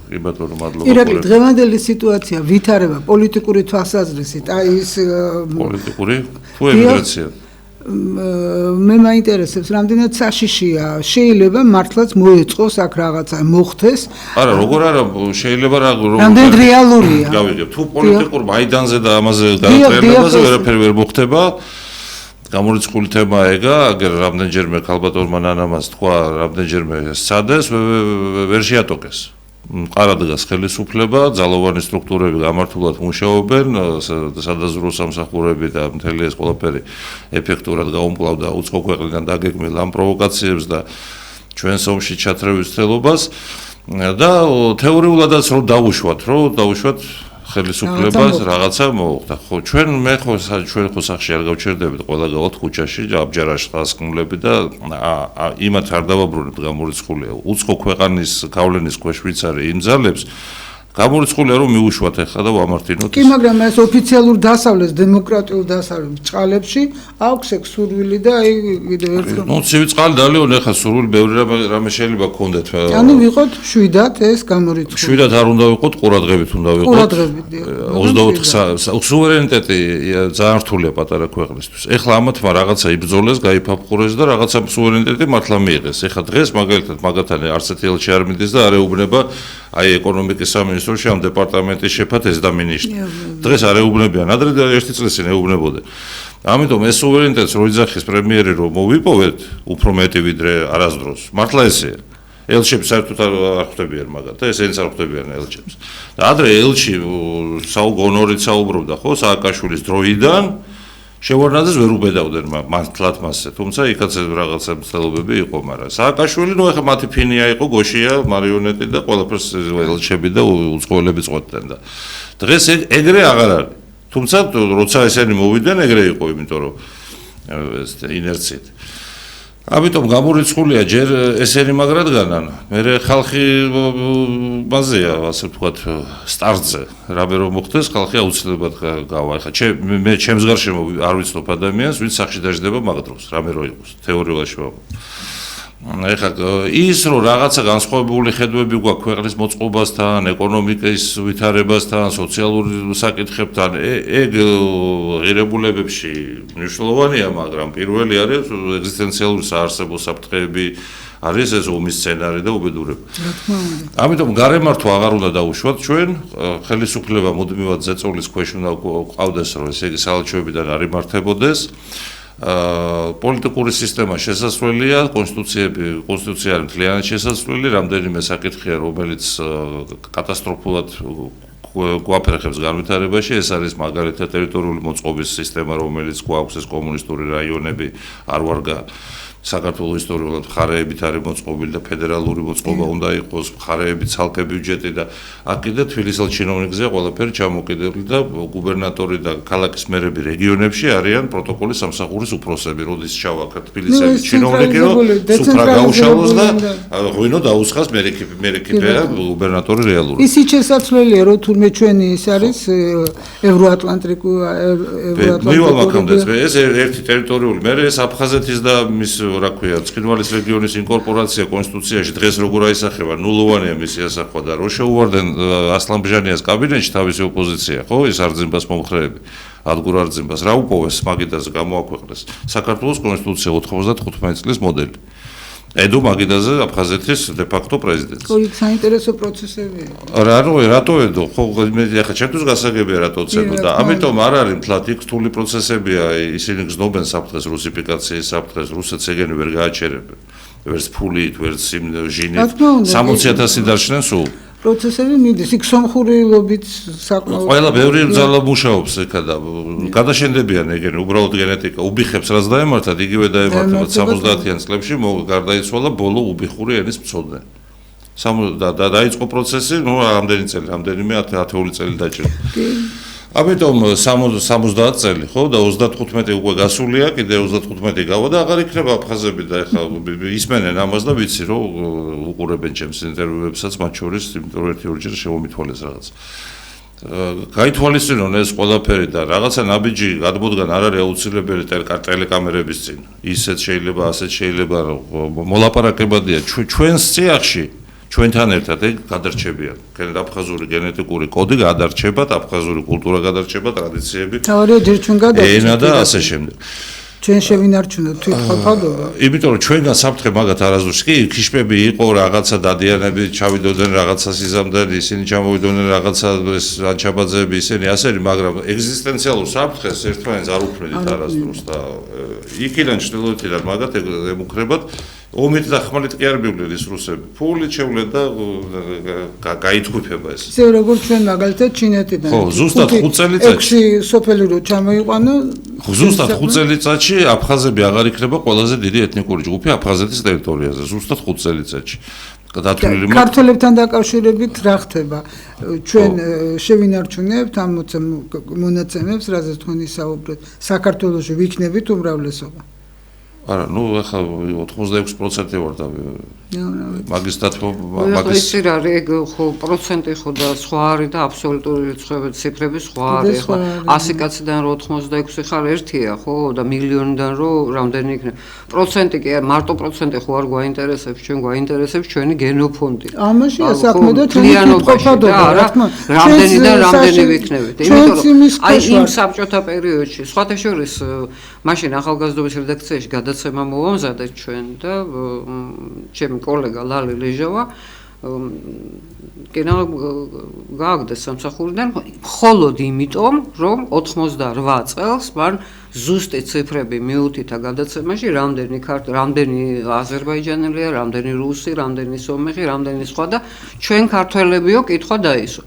კი ბატონო, მადლობა. ირაკლი, დღევანდელი სიტუაცია ვითარება პოლიტიკური თვალსაზრისით, აი ის პოლიტიკური თუ ემიგრაცია. მე მაინტერესებს, რამდენად საშიშია, შეიძლება მართლაც მოეწყოს აქ რაღაცა, მოხდეს? არა, როგორ არა, შეიძლება რამდენ რეალურია? გავიგებ, თუ პოლიტიკურ მაიდანზე და ამაზე გადატრიალებაზე ვერაფერი ვერ მოხდება, გამორიცხული თემა ეგა, აგერ რამდენჯერმე ქალბატონმა ნანამას თქვა, რამდენჯერმე სცადეს, ვერ შეატოკეს. ყარადგას ხელისუფლება, ძალოვანი სტრუქტურები გამართულად მუშაობენ, სადაზრო სამსახურები და მთელი ეს ყველაფერი ეფექტურად გაუმკლავდა უცხო ქვეყნიდან დაგეგმილ ამ პროვოკაციებს და ჩვენს ომში ჩათრევის ცდელობას და თეორიულადაც რომ დავუშვათ ხელისუფლებას რაღაცა მოუხდა. ხო, ჩვენ ხო სახში არ გავჩერდებით, ყველა გავალთ ქუჩაში, აბჯარაში ხასკმლები და იმათ არ დავაბრუნებთ გამორიცხულია. უცხო ქვეყნის გავლენის ქვეშ ვიც არის იმ ძალებს, გამორიცხულია რომ მიუშვათ ახლა და ვამართინოთ. კი, მაგრამ ეს ოფიციალურ დასავლეს, დემოკრატიულ დასავლეთ წყალებში აქვს ეგ სურვილი და აი კიდევ ერთხელ. ნუ ცივი წყალი დალიონ ახლა სურვილი ბევრი რამე შეიძლება გქონდეთ. ანუ ვიყოთ 7-ად ეს გამორიცხული. 7-ად არ უნდა ვიყოთ, ყურადღებით უნდა ვიყოთ. ყურადღებით. 24 სუვერენიტეტი ძალიან რთულია პატარა ქვეყნისთვის. ახლა ამათმა რაღაცა იბრძოლეს, გაიფაფხურეს და რაღაცა სუვერენიტეტი მართლა მიიღეს. ახლა დღეს მაგალითად მაგათანე არცეთი ელჩი არ მიდის და არ ეუბნება აი ეკონომიკის სამინისტროში ამ დეპარტამენტის შეფად ეს დამინიშნი. დღეს არ ეუბნებიან, ადრე 1 წლის წინ ეუბნებოდნენ. ამიტომ ეს სუვერენიტეტს რო იძახის პრემიერი რომ მოვიპოვეთ უფრო მეტი ვიდრე არასდროს. მართლა ესეა. ელჩებს საერთოდ არ ხვდებიან მაგათ და ესენიც არ ხვდებიან ელჩებს. და ადრე ელჩი გონორით საუბრობდა ხო სააკაშვილის დროიდან შევარნაძეს ვერ უბედავდნენ მართლაც მასზე, თუმცა იქაც რაღაცა მცდელობები იყო, მაგრამ სააკაშვილი ნუ ახლა მათი ფინია იყო, გოშია, მარიონეტი და ყველაფერს ელჩები და უწყოელები წყვეტდნენ და დღეს ეგრე აღარ არის. თუმცა როცა ესენი მოვიდნენ, ეგრე იყო, იმიტომ რომ ეს ინერციით. ამიტომ გამორიცხულია ჯერ ესენი მაგრადგანან, მერე ხალხი ბაზეა, ასე ვთქვათ, სტარტზე. რამე რომ მოხდეს, ხალხი აუცილებლად გავა. ახლა მე ჩემს გარშემო არ ვიცნობ ადამიანს, ვინც სახში დაждდება მაგ დროს, რამე რო იყოს, თეორიულად ახლა ის რომ რაღაცა განსხვავებული ხედვები გვაქვს ქვეყნის მოწყობასთან, ეკონომიკის ვითარებასთან, სოციალურ საკითხებთან, ეგ ღირებულებებში მნიშვნელოვანია, მაგრამ პირველი არის ეგზისტენციალური საარსებო საფრთხეები, არის ეს ომის სცენარი და უბედურება. ამიტომ გარემართვა აღარ უნდა დაუშვათ ჩვენ, ხელისუფლება მუდმივად ზეწოლის ქვეშ უნდა ყავდეს, რომ ესე იგი საელჩოებიდან არ იმართებოდეს. პოლიტიკური სისტემა შესაძლებელია, კონსტიტუცია არის მთლიანად შესაძლებელი, რამდენიმე საკითხია, რომელიც კატასტროფულად გვაფერხებს განვითარებაში, ეს არის მაგალითად ტერიტორიული მოწყობის სისტემა, რომელიც გვაქვს ეს კომუნისტური რაიონები არ ვარგა საქართველოს ისტორიულად მხარეებით არის მოწყობილი და ფედერალური მოწყობა უნდა იყოს, მხარეები ცალკე ბიუჯეტი და აქ კიდე თბილისელ ჩინოვნიკზე ყველაფერი ჩამოკიდებული და გუბერნატორი და ქალაქის მერები რეგიონებში არიან პროტოკოლის სამსახურის უფროსები, როდის ჩავაქრა თბილისელი ჩინოვნიკი, რომ სუფრა გაუშალოს და ღვინო დაუსხას მერეკიპეა გუბერნატორი რეალური. ისიც შესაძლებელია, რომ თურმე ჩვენი ის არის ევროატლანტიკური მივალ მაგამდეც ეს ერთი ტერიტორიული მერე ეს აფხაზეთის და მის რა ქვია, ცხინვალის რეგიონის ინკორპორაცია კონსტიტუციაში დღეს როგორ აისახება, ნულოვანია მისი ასახვა და რო შეუვარდნენ ასლანბჟანიას კაბინეტში თავისი ოპოზიცია, ხო, ეს არძიმბას მომხრეები, ადგურ არძიმბას რა უპოვეს მაგიდაზე გამოაქვეყნეს საქართველოს კონსტიტუცია 95 წლის მოდელი. ედო მაგიდაზე აფხაზეთის დე-ფაქტო პრეზიდენტს. იქ საინტერესო პროცესებია. რატო ედო? ხო, მე ახლა ჩემთვის გასაგებია რატო ცედო და ამიტომ არ არის მთლად იქ რთული პროცესებია, ისინი გზნობენ საფრთხეს რუსიფიკაციის საფრთხეს, რუსეთს ეგენი ვერ გააჩერებენ. ვერც ფულით, ვერც ჟინით 60,000 დარჩნენ სულ. პროცესები მიდის, იქ სომხურილობით საკმაოდ. ყველა ბევრი ძალა მუშაობს ეხა და გადაშენდებიან ეგენი, უბრალოდ გენეტიკა უბიხებს რაც დაემართათ, იგივე დაემართათ 70-იან წლებში გარდაიცვალა ბოლო უბიხური ენის მცოდნე. და დაიწყო პროცესი, ნუ რამდენი წელი, რამდენიმე 10 წელი დაჭირდა. ამიტომ 70 წელი, ხო, და 35 უკვე გასულია, კიდე 35 გავა და აღარ იქნება აფხაზები და ეხლა ისმენენ ამას და ვიცი რომ უყურებენ ჩემს ინტერვიუებსაც, მათ შორის იმიტომ რომ ერთი-ორჯერ შემომითვალეს რაღაც. გაითვალისწინონ ეს ყველაფერი და რაღაცა ნაბიჯი გადმოდგან არ არის აუცილებელი ტელეკამერების წინ. ისეთ შეიძლება, ასეთ შეიძლება მოლაპარაკებადია ჩვენს წიაღში ჩვენთან ერთად ეგ გადარჩებია. აფხაზური გენეტიკური კოდი გადარჩება, აფხაზური კულტურა გადარჩება, ტრადიციები. თავარია ჯერ ჩვენ გადარჩება. ენა და ასე შემდეგ. ჩვენ შევინარჩუნოთ თვითყოფადობა. იმიტომ რომ ჩვენგან საფრთხე მაგათ არასდროს კი ქიშპები იყო რაღაცა დადიანები ჩავიდოდნენ რაღაცა სიზამდნენ ისინი ჩამოვიდოდნენ რაღაცა ეს ანჩაბაძეები ისინი ასერი მაგრამ ეგზისტენციალურ საფრთხეს ერთმანეთს არ უფრენით არასდროს და იქიდან ჩრდილოეთიდან მაგათ ემუქრებათ ომით და ხმალით კი არ მივლენ ის რუსები ფულით შევლენ და გაითქვიფება ეს ისე როგორც ჩვენ მაგალითად ჩინეთიდან ხო ზუსტად 5 წელიწადში 6 სოფელი რო ჩამოიყვანო ზუსტად 5 წელიწადში აფხაზები აღარ იქნება ყველაზე დიდი ეთნიკური ჯგუფი აფხაზეთის ტერიტორიაზე ზუსტად 5 წელიწადში დათვლილი ქართველებთან დაკავშირებით რა ხდება ჩვენ შევინარჩუნებთ ამ მონაცემებს რაზეც თქვენ ისაუბრეთ საქართველოში ვიქნებით უმრავლესობა არა, ნუ ახლა 86% ვარ და მაგის დათმო მაგის ის არის ეგ ხო პროცენტი ხო და სხვა არის და აბსოლუტური რიცხვები ციფრები სხვა არის ხო 100 კაციდან რო 86 ხარ ერთია ხო და მილიონიდან რო რამდენი იქნება პროცენტი კი მარტო პროცენტი ხო არ გვაინტერესებს ჩვენ გვაინტერესებს ჩვენი გენოფონდი ამაშია საქმე და თვითყოფადობა რა თქმა უნდა რამდენიდან რამდენი ვიქნებით იმიტომ რომ აი იმ საბჭოთა პერიოდში სხვათა შორის მაშინ ახალგაზრდობის რედაქციაში გადაცემა მოვამზადეთ ჩვენ და ჩემი კოლეგა ლალი ლეჟავა კენა გააგდეს სამსახურიდან მხოლოდ იმიტომ რომ 88 წელს მან ზუსტი ციფრები მიუთითა გადაცემაში რამდენი აზერბაიჯანელია, რამდენი რუსი, რამდენი სომეხი, რამდენი სხვა და ჩვენ ქართველებიო კითხვა დაისვა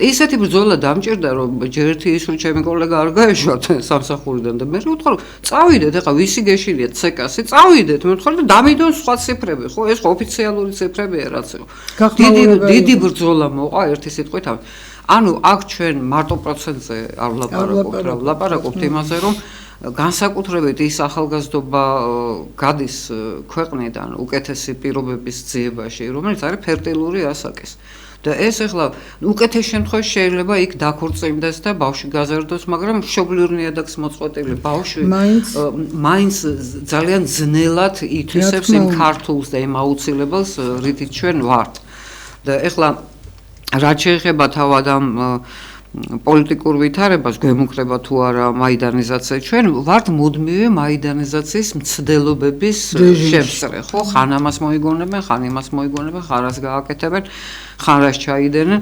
ისეთი ბრძოლა დამჭირდა რომ ჯერ ერთი ის რომ ჩემი კოლეგა არ გაეშვათ სამსახურიდან და მე ვთქვა რომ წავიდეთ ახლა ვისი გეშინიათ ცეკასი წავიდეთ მე ვთქვა რომ დამიდონ სხვა ციფრები ხო ეს ოფიციალური ციფრებია რაც დიდი ბრძოლა მოყვა ერთი სიტყვით ანუ აქ ჩვენ მარტო პროცენტზე არ ვლაპარაკობთ იმაზე რომ განსაკუთრებით ის ახალგაზრდობა გადის ქვეყნიდან უკეთესი პირობების ძიებაში რომელიც არის ფერტილური ასაკის და ეს ახლა უკეთეს შემთხვევაში შეიძლება იქ დაქორწინდეს და ბავშვი გაზარდოს, მაგრამ მშობლიურ ნიადაგს მოწყვეტილი ბავშვი მაინც ძალიან ძნელად ითვისებს იმ ქართულს და იმ აუცილებელს, რითიც ჩვენ ვართ. და ახლა რაც შეეხება თავად ამ პოლიტიკურ ვითარებას გვემუქრება თუ არა მაიდანიზაცია ჩვენ ვართ მუდმივი მაიდანიზაციის მცდელობების შემსწრე ხო ხან ამას მოიგონებენ ხან იმას მოიგონებენ ხან რას გააკეთებენ ხან რას ჩაიდენენ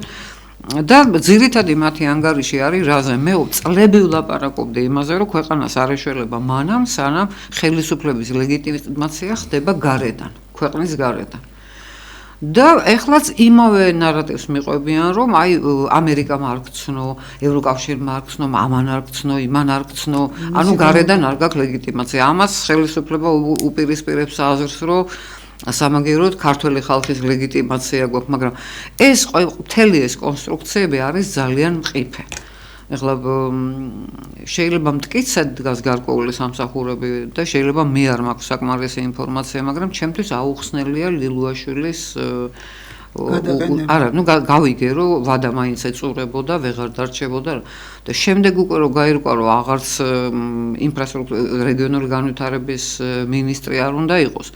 და ძირითადი მათი ანგარიში არის რაზე მე წლები ვლაპარაკობდი იმაზე რომ ქვეყანას არ ეშველება მანამ სანამ ხელისუფლების ლეგიტიმაცია ხდება გარედან ქვეყნის გარედან და ეხლაც იმავე ნარატივს მიყვებიან რომ აი ამერიკამ არ გცნო, ევროკავშირმა არ გცნო, ამან არ გცნო, იმან არ გცნო, ანუ გარედან არ გაქვს ლეგიტიმაცია. ამას ხელისუფლება უპირისპირებს აზრს რომ სამაგიეროდ ქართული ხალხის ლეგიტიმაცია გვაქვს, მაგრამ ეს მთელი ეს კონსტრუქციები არის ძალიან მყიფე. ეხლა შეიძლება მტკიცედ დგას გარკვეული სამსახურები და შეიძლება მე არ მაქვს საკმარისი ინფორმაცია, მაგრამ ჩემთვის აუხსნელია ლილუაშვილის არა, გავიგე რომ ვადა მაინც ეწურებოდა, ვეღარ დარჩებოდა და შემდეგ უკვე რომ გაირკვა რომ აღარც ინფრასტრუქტურა რეგიონული განვითარების მინისტრი არ უნდა იყოს.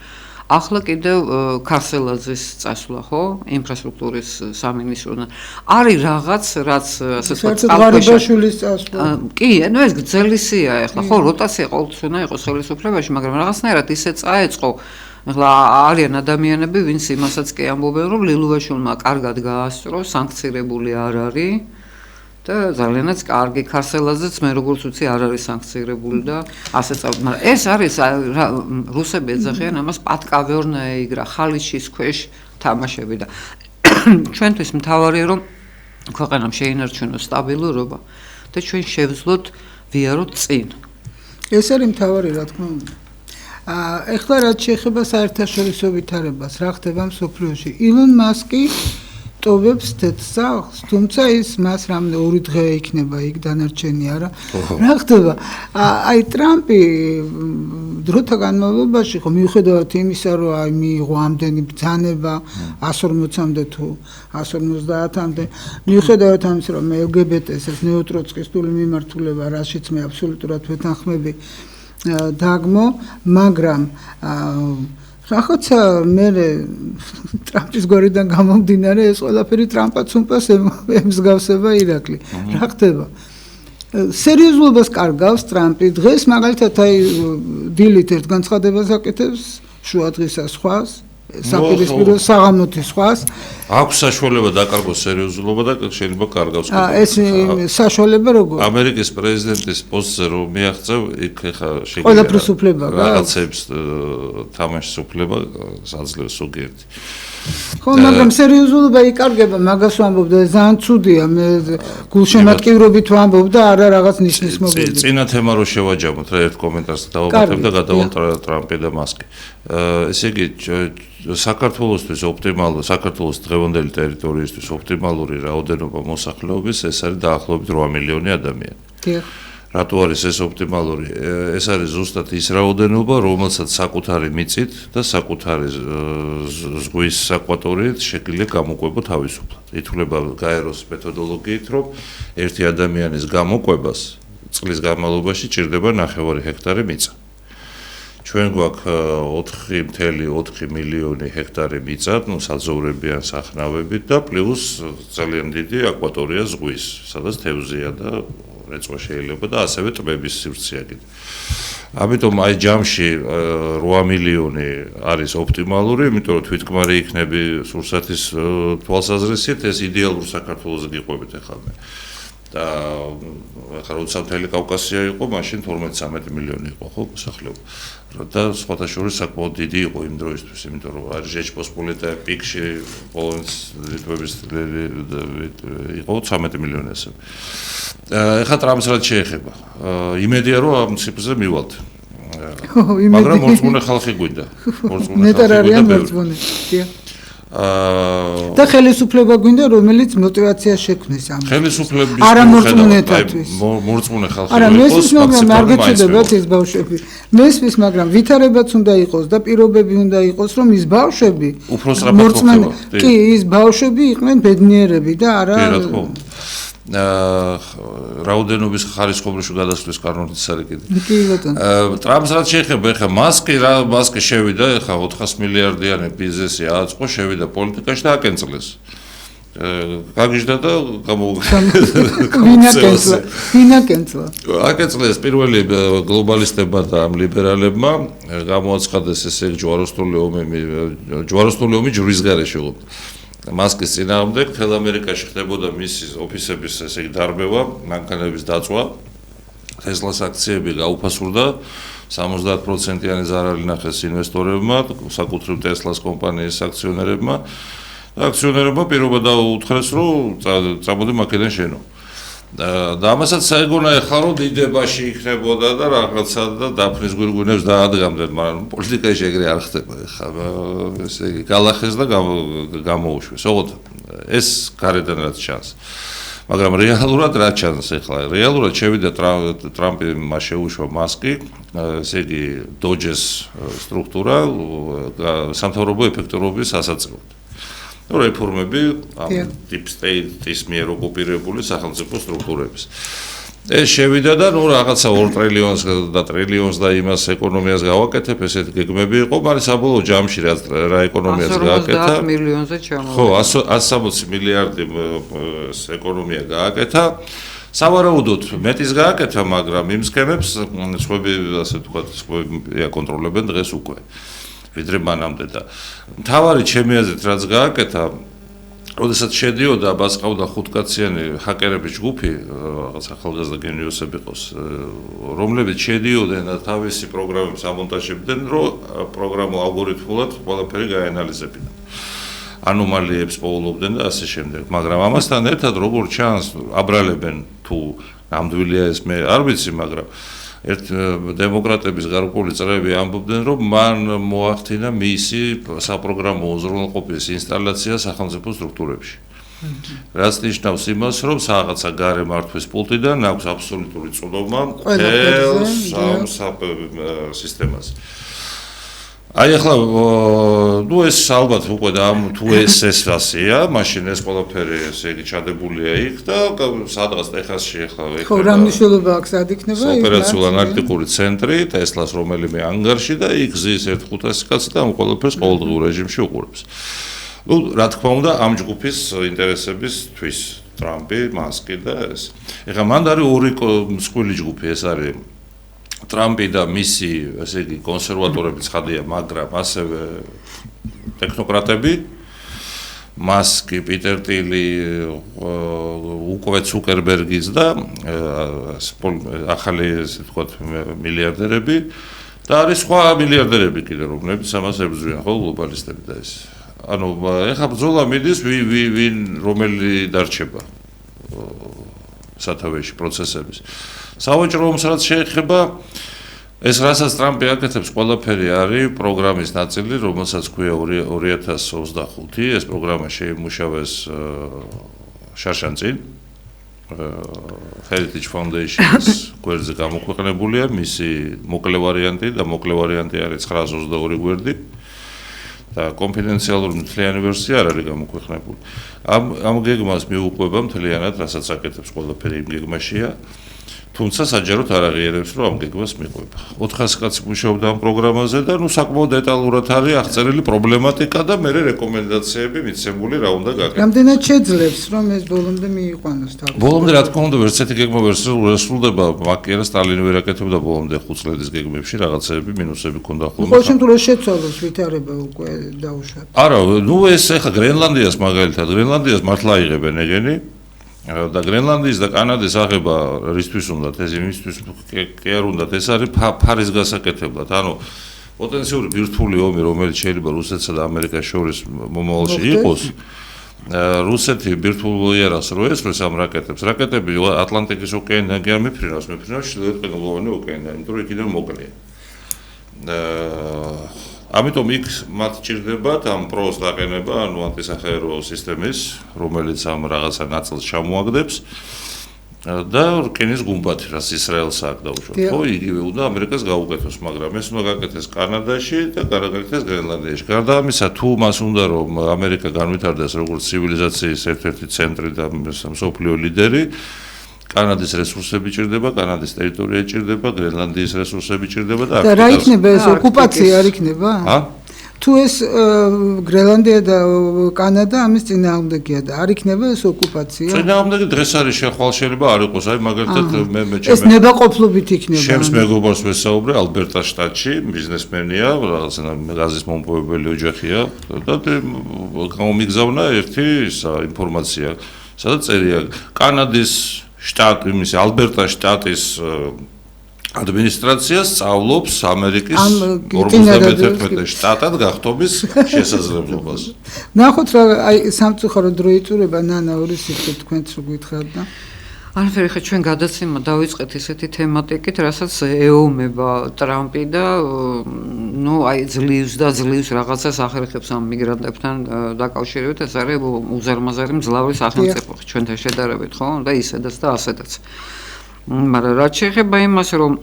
ახლა კიდევ ქარსელაძის წასვლა, ხო? ინფრასტრუქტურის სამინისტროდან. არის რაღაც, რაც ასე ვთქვათ, წყალქვეშაშვილის წასვლა. კი, ანუ ეს გრძელი სია ახლა, ხო, როტაცია ყოველთვის უნდა იყოს ხელისუფლებაში, მაგრამ რაღაცნაირად ისე წაეწყო. ახლა არიან ადამიანები, ვინც იმასაც კი ამბობენ, რომ ლილუაშვილმა კარგად გაასწრო, სანქცირებული არ არის. და ძალიანაც კარგი ქარსელაძეც მე როგორც ვიცი არ არის სანქცირებული და ასე წავ, მაგრამ ეს არის რუსები ეძახიან ამას პატკავერნაე იგრა ხალიჩის ქვეშ თამაშები და ჩვენთვის მთავარია რომ ქვეყანამ შეინარჩუნოს სტაბილურობა და ჩვენ შევძლოთ ვიაროთ წინ. ეს არის მთავარი რა თქმა უნდა. ეხლა რაც შეეხება საერთაშორისო ვითარებას, რა ხდება მსოფლიოში? ილონ მასკი ტოვებს თეთრსახს, თუმცა ის მას რამე 2 დღე იქნება იქ დანარჩენი არა. რა ხდება? აი ტრამპი დროთა განმავლობაში ხო მიუხედავად იმისა, რომ აი მიიღო ამდენი ბრძანება 140-მდე თუ 150-მდე, მიუხედავად ამისა, რომ LGBT-ს ეს ნეოტროცკისტული მიმართულება, რაშიც მე აბსოლუტურად ვეთანხმები, დაგმო, მაგრამ ახლა მე ტრამპის გვერდიდან გამომდინარე ეს ყველაფერი ტრამპაც უმპას ემსგავსება ირაკლი. რა ხდება? სერიოზულობას კარგავს ტრამპი დღეს მაგალითად აი დილით ერთ განცხადებას აკეთებს შუადღისა სხვას საპირისპირო საღამოთის სხვას აქვს საშუალება დაკარგოს სერიოზულობა და შეიძლება კარგავს. ეს საშუალება როგორ? ამერიკის პრეზიდენტის პოსტზე რომ მიაღწევ, იქ ხა ყველაფრის უფლება გაქვს. რაღაცებს თამაშის უფლება საძლევს ზოგიერთი. ხო, მაგრამ სერიოზულობა იკარგება, მაგას ვამბობ და ძალიან ცუდია, მე გულშემატკივრობით ვამბობ და არა რაღაც ნიშნის მოგები. წინა თემა რო შევაჯამოთ, რა ერთ კომენტარს დავაბათებ და გადავალ ტრამპი და მასკი. ესე იგი საქართველოსთვის საქართველოს დღევანდელი ტერიტორიისთვის ოპტიმალური რაოდენობა მოსახლეობის ეს არის დაახლოებით 8 მილიონი ადამიანი. დიახ. რატო არის ეს ოპტიმალური? ეს არის ზუსტად ის რაოდენობა, რომელსაც საკუთარი მიწით და საკუთარი ზღვის საკვატორიით შეგვიძლია გამოყვება თავისუფლად. ითვლება გაეროს მეთოდოლოგიით, რომ ერთი ადამიანის გამოყვებას წლის განმავლობაში ჭირდება 9 ჰექტარი მიწა. ჩვენ გვაქვს 4.4 მილიონი ჰექტარი მიწა, ну საძოვრებიან სახნავებით და პლუს ძალიან დიდი აკვატორია ზღვის, სადაც თევზია და რეწვა შეიძლება და ასევე ტბების სივრცეა კიდე. ამიტომ აი ჯამში 8 მილიონი არის ოპტიმალური, იმიტომ რომ თვითკმარი იქნები სურსათის თვალსაზრისით ეს იდეალურ საქართველოს გიყვებით ახლა მე. და ახლა როცა მთელი კავკასია იყო, მაშინ 12-13 მილიონი იყო ხო მოსახლეობა. და სხვათა შორის საკმაოდ დიდი იყო იმ დროისთვის, იმიტომ რომ არის ჟეჩპოსპოლიტა პიკში პოლონეთის ლიტვების იყო 13 მილიონი ასე. ეხლა ტრამპს რაც შეეხება. იმედია რომ ამ ციფრზე მივალთ. მაგრამ მორწმუნე ხალხი გვინდა. მეტად არიან მორწმუნე. და ხელისუფლება გვინდა რომელიც მოტივაცია შექმნის ამ ხელისუფლების არა მორწმუნეთათვის მორწმუნე ხალხი არა მესმის მაგრამ არ გეჩვენებათ ეს ბავშვები მესმის მაგრამ ვითარებაც უნდა იყოს და პირობები უნდა იყოს რომ ის ბავშვები მორწმუნე კი ის ბავშვები იყვნენ ბედნიერები და არა რაოდენობის ხარისხობრივი გადასვლის კანონიც არის კიდე. კი ბატონო. ტრამპს რაც შეეხება, ეხლა მასკი შევიდა, ეხლა 400 მილიარდიანი ბიზნესი აწყო, შევიდა პოლიტიკაში და აკენწლეს. გაგიჟდა და ვინაკენწლა. აკენწლეს პირველი გლობალისტებმა და ამ ლიბერალებმა, გამოაცხადეს ესე ჯვაროსნული ომი ჯვრის გარეშე იყო. მასკის წინააღმდეგ მთელ ამერიკაში ხდებოდა მისი ოფისების ესე იგი დარბევა, მანქანების დაწვა. ტესლას აქციები გაუფასურდა 70%-იანი ზარალი ნახეს ინვესტორებმა, საკუთრივ ტესლას კომპანიის აქციონერებმა. აქციონერებმა პირობა დაუთხეს, რომ წამოდი მაქედან შენო. და ამასაც საეგონა ეხლა რომ დიდებაში იქნებოდა და რაღაცა და დაფნის გვირგვინებს დაადგამდნენ, მაგრამ პოლიტიკაში ეგრე არ ხდება ეხლა ესე იგი გალახეს და გამოუშვეს. ოღონდ ეს გარედან რაც ჩანს. მაგრამ რეალურად რა ჩანს ეხლა? რეალურად შევიდა ტრამპი მას შეუშვა მასკი, ესე იგი დოჯეს სტრუქტურა სამთავრობო ეფექტურობის ასაწევად. რეფორმები ამ deep state-ის მიერ ოკუპირებული სახელმწიფო სტრუქტურების. ეს შევიდა და რაღაცა 2 ტრილიონს და ტრილიონს და имас ეკონომიას გავაკეთებ, ესეთი გეგმები იყო, მაგრამ საბოლოო ჯამში რა ეკონომიას გააკეთა? 150 მილიონზე ჩამოვიდა. ხო, 160 მილიარდი ეკონომია გააკეთა. სავარაუდოდ მეტის გააკეთა, მაგრამ იმ სქემებს სხვები, ასე ვთქვათ, სხვები აკონტროლებენ დღეს უკვე. ვიდრე მანამდე და მთავარი ჩემი აზრით რაც გააკეთა, როდესაც შედიოდა ბასყავდა 5-კაციანი ჰაკერების ჯგუფი, რაღაც ახალგაზრდა გენიოსები ყავს, რომლებიც შედიოდნენ და თავისი პროგრამებს ამონტაჟებდნენ, რომ პროგრამულ ალგორითმულად ყველაფერი გაანალიზებდნენ. ანომალიებს პოულობდნენ და ასე შემდეგ. მაგრამ ამასთან ერთად როგორც ჩანს, აბრალებენ თუ ნამდვილია ეს მე არ ვიცი, მაგრამ ერთ დემოკრატების გარკვეული წრეები ამბობდნენ, რომ მან მოახდინა მისი საპროგრამო უზრუნველყოფის ინსტალაცია სახელმწიფო სტრუქტურებში. რაც ნიშნავს იმას, რომ რაღაცა გარე მართვის პულტიდან აქვს აბსოლუტური წოდომა მთელს სისტემას. აი ახლა ნუ ეს ალბათ უკვე და თუ ეს ასეა, მაშინ ეს ყველაფერი ესე იგი ჩადებულია იქ და სადღაც ტეხასში ახლა ხო, რა მნიშვნელობა აქვს სად იქნება ის ოპერაციულ ანალიტიკური ცენტრი ტესლას რომელიმე ანგარში და იქ ზის 1-500 კაცი და ამ ყველაფერს ყოველდღიურ რეჟიმში უყურებს. ნუ რა თქმა უნდა ამ ჯგუფის ინტერესებისთვის ტრამპი, მასკი და ეს. ეხლა მანდ არის ორი მსხვილი ჯგუფი, ეს არის ტრამპი და მისი, ესე იგი, კონსერვატორები ცხადია, მაგრამ ასევე ტექნოკრატები, მასკი, პიტერ ტილი, უკვე ცუკერბერგის და ახალი, ესე ვთქვათ, მილიარდერები და არის სხვა მილიარდერები კიდე, რომლებიც ამას ებრძვიან, ხო, გლობალისტები და ეს. ანუ, ეხლა ბრძოლა მიდის, ვინ რომელი დარჩება სათავეში პროცესების. სავაჭრო ომს რაც შეეხება, ეს რასაც ტრამპი აკეთებს, ყველაფერი არის პროგრამის ნაწილი, რომელსაც ქვია 2025. ეს პროგრამა შეიმუშავეს შარშანწინ, Heritage Foundation-ის გვერდზე გამოქვეყნებულია, მისი მოკლე ვარიანტი და მოკლე ვარიანტი არის 922 გვერდი. და კონფიდენციალური მთლიანი ვერსია არ არის გამოქვეყნებული. ამ გეგმას მიუყვება მთლიანად, რასაც აკეთებს ყველაფერი იმ გეგმაშია. თუმცა საჯაროდ არ აღიარებს, რომ ამ გეგმას მიყვება. 400 კაცი მუშაობდა ამ პროგრამაზე და ნუ საკმაოდ დეტალურად არის აღწერილი პრობლემატიკა და მერე რეკომენდაციები მიცემული რა უნდა გაკეთდეს. რამდენად შეძლებს, რომ ეს ბოლომდე მიიყვანოს თავის. ბოლომდე რა თქმა უნდა, ვერც ერთი გეგმა ვერ სრულდება, მაკერა სტალინი ვერ აკეთებდა ბოლომდე 5 წლების გეგმებში რაღაცები, მინუსები ქონდა ხოლმე. ყოველ შემთხვევაში შეცვალოს ვითარება უკვე დაუშვათ. არა, ნუ ეს ახლა გრენლანდიას მაგალითად, გრენლანდიას მართლა იღებენ ეგენი. და გრენლანდიის და კანადის აღება რისთვის უნდათ ეს იმისთვის კი არ უნდათ ეს არის ფარის გასაკეთებლად ანუ პოტენციური ბირთვული ომი რომელიც შეიძლება რუსეთსა და ამერიკას შორის მომავალში იყოს რუსეთი ბირთვული იარას რო ესწროს ამ რაკეტები ატლანტიკის ოკეანიდან კი არ მიფრინავს ჩრდილოეთ ყინულოვანი ოკეანიდან იმიტომ რომ იქიდან მოკლეა ამიტომ იქ მათ ჭირდებათ ამ პროს დაყენება, ანუ ანტისახელო სისტემის, რომელიც ამ რაღაცა ნაწილს ჩამოაგდებს და რკინის გუმბათი, რაც ისრაელს აქვს დაუშვათ. ხო, იგივე უნდა ამერიკას გაუკეთოს, მაგრამ ეს უნდა გაკეთდეს კანადაში და გაკეთდეს გრენლანდიაში. გარდა ამისა, თუ მას უნდა რომ ამერიკა განვითარდეს როგორც ცივილიზაციის ერთ-ერთი ცენტრი და მსოფლიო ლიდერი, კანადის რესურსები ჭირდება, კანადის ტერიტორია ჭირდება, გრენლანდიის რესურსები ჭირდება და რა იქნება ეს ოკუპაცია არ იქნება? თუ ეს გრენლანდია და კანადა ამის წინააღმდეგია და არ იქნება ეს ოკუპაცია? წინააღმდეგი დღეს არის შეხვალ შეიძლება არ იყოს, აი მაგალითად მე ეს ნებაყოფლობით იქნება. ჩემს მეგობარს ვესაუბრე ალბერტას შტატში, ბიზნესმენია, რაღაცა გაზის მომპოვებელი ოჯახია და გამომიგზავნა ერთი ინფორმაცია, სადაც წერია კანადის შტატ იმის ალბერტას შტატის ადმინისტრაცია სწავლობს ამერიკის 51 შტატად გახდომის შესაძლებლობას. ნახოთ რა აი სამწუხარო დრო იწურება ნანა ორი სიტყვით თქვენც რო გითხრათ და არაფერი ხა ჩვენ გადაცემა დავიწყეთ ესეთი თემატიკით, რასაც ეომება ტრამპი და ნუ აი ძლივს რაღაცას ახერხებს ამ მიგრანტებთან დაკავშირებით, ეს არის უზარმაზარი მძლავრი სახელმწიფო ჩვენთან შედარებით, ხო? და ისედაც და ასედაც. მაგრამ რაც შეეხება იმას, რომ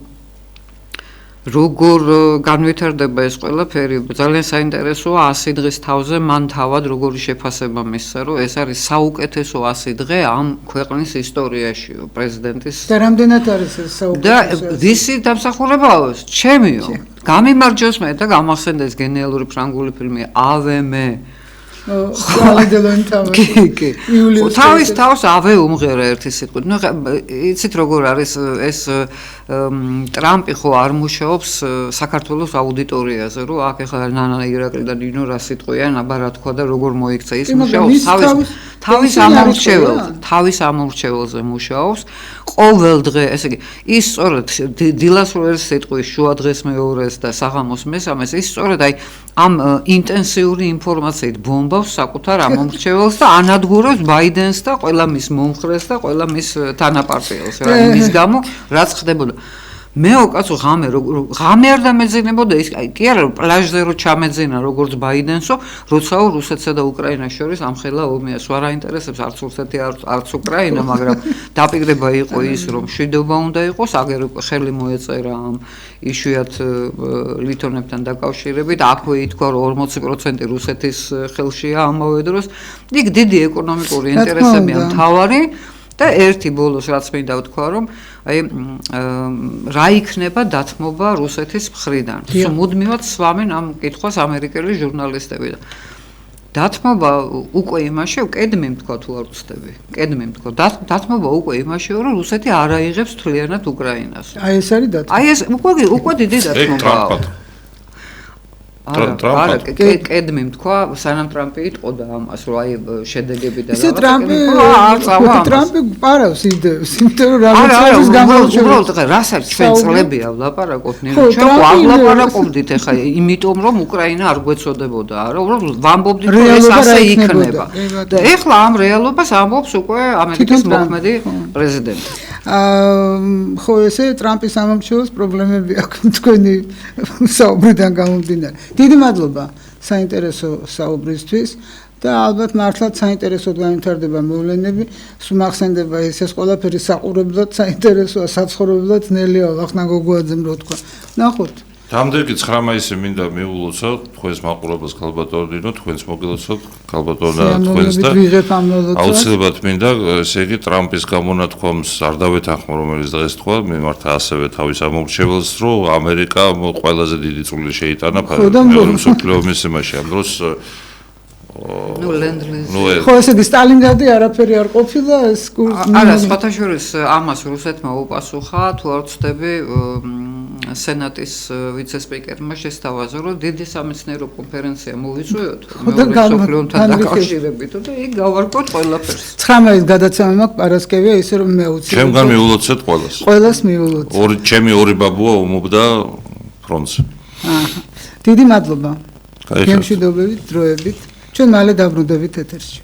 როგორ განვითარდება ეს ყველაფერი, ძალიან საინტერესოა 100 დღის თავზე მან თავად როგორი შეფასება მისცა, რომ ეს არის საუკეთესო 100 დღე ამ ქვეყნის ისტორიაში, პრეზიდენტის. და რამდენად არის ეს საუკეთესო? და ვისი დამსახურებაა ეს? ჩემიო. გამიმარჯოს მე და გამახსენდეს გენიალური ფრანგული ფილმი ავე მე. კი. თავის თავს ავე უმღერა ერთი სიტყვით. ნუ იცით როგორ არის ეს ტრამპი ხო არ მუშაობს საქართველოს აუდიტორიაზე, რომ აქ ეხლა ნანა ირაკლი და ნინო რა სიტყვიან, აბა რა თქვა და როგორ მოიქცა ის მუშაობს თავის ამორჩეველზე მუშაობს ყოველ დღე, ესე იგი, ის სწორედ დილას რო ერთ სიტყვის შუა დღეს მეორეს და საღამოს მესამეს, ის სწორედ აი ამ ინტენსიური ინფორმაციით ბომბავს საკუთარ ამორჩეველს და ანადგურებს ბაიდენს და ყველა მის მომხრეს და ყველა მის თანაპარტიელს, რა იმის გამო რაც ხდებოდა. მეო კაცო ღამე არ დამეძინებოდა ის კი არა პლაჟზე რო ჩამეძინა როგორც ბაიდენსო, როცაო რუსეთსა და უკრაინას შორის ამხელა ომია, სვარ აინტერესებს არც რუსეთი არც უკრაინა, მაგრამ დაპირება იყო ის რომ მშვიდობა უნდა იყოს, აგერ ხელი მოეწერა ამ იშვიათ ლითონებთან დაკავშირებით, აქვე ითქვა რომ 40% რუსეთის ხელშია ამავე დროს, იქ დიდი ეკონომიკური ინტერესებია მთავარი. და ერთი ბოლოს რაც მინდა ვთქვა რომ აი რა იქნება დათმობა რუსეთის მხრიდან. მუდმივად სვამენ ამ კითხვას ამერიკელი ჟურნალისტები და დათმობა უკვე იმაშია, კედმი თქვა თუ არ ვწდები. კედმი თქვა დათმობა უკვე იმაშია, რომ რუსეთი არ აიღებს თლიანად უკრაინას. აი ეს არის დათმობა. აი ეს უკვე დიდი დათმობაა. არა, კედმი თქვა, სანამ ტრამპი იტყოდა ამას, რომ აი შედეგები და რაღაცა. ტრამპი პარავს იდეებს, იმიტომ რომ რაღაცის გამოჩვენა. უბრალოდ რასაც ჩვენ წლებია ვლაპარაკობთ, ჩვენ ვლაპარაკობდით ახლა, იმიტომ რომ უკრაინა არ გვეცოდებოდა, არა, უბრალოდ ვამბობდით რომ ეს ასე იქნება. და ახლა ამ რეალობას ამბობს უკვე ამერიკის მოქმედი პრეზიდენტი. ხო ესე ტრამპის ამორჩეველს პრობლემები აქვს თქვენი საუბრიდან გამომდინარე. დიდი მადლობა საინტერესო საუბრისთვის და ალბათ მართლაც საინტერესოდ განვითარდება მოვლენები. სულ მახსენდება ეს ყველაფერი საყურებლად საინტერესოა, საცხოვრებლად ნელია ვახტანგ გოგუაძემ რო თქვა. ნახოთ. Დამდეგი 9 მაისი მინდა მიულოცოთ თქვენს მაყურებელს ქალბატონინო, თქვენს მოგილოცოთ ქალბატონა თქვენს და აუცილებლად მინდა ესე იგი ტრამპის გამონათქვამს არ დავეთანხმო, რომელიც დღეს თქვა, მიმართა ასევე თავის ამორჩეველს, რომ ამერიკა ყველაზე დიდი წვლილი შეიტანა მეორე მსოფლიო ომის იმაში. ამ დროს ხო ესე იგი სტალინგრადი არაფერი არ ყოფილა ეს არა სხვათა შორის ამას რუსეთმა უპასუხა თუ არ ვწდები სენატის ვიცე-სპიკერმა შესთავაზა რომ დიდი სამეცნიერო კონფერენცია მოვიწვიოთ მეორე მსოფლიოთან დაკავშირებით და იქ გავარკვევთ ყველაფერს 9 გადაცემა მაქვს პარასკევია ისე რომ მე აუცილებლად ჩემგან მიულოცეთ ყველას მიულოცეთ ჩემი ორი ბაბუა ომობდა ფრონტზე დიდი მადლობა გემშვიდობებით დროებით ჩვენ მალე დაბრუნდებით ეთერში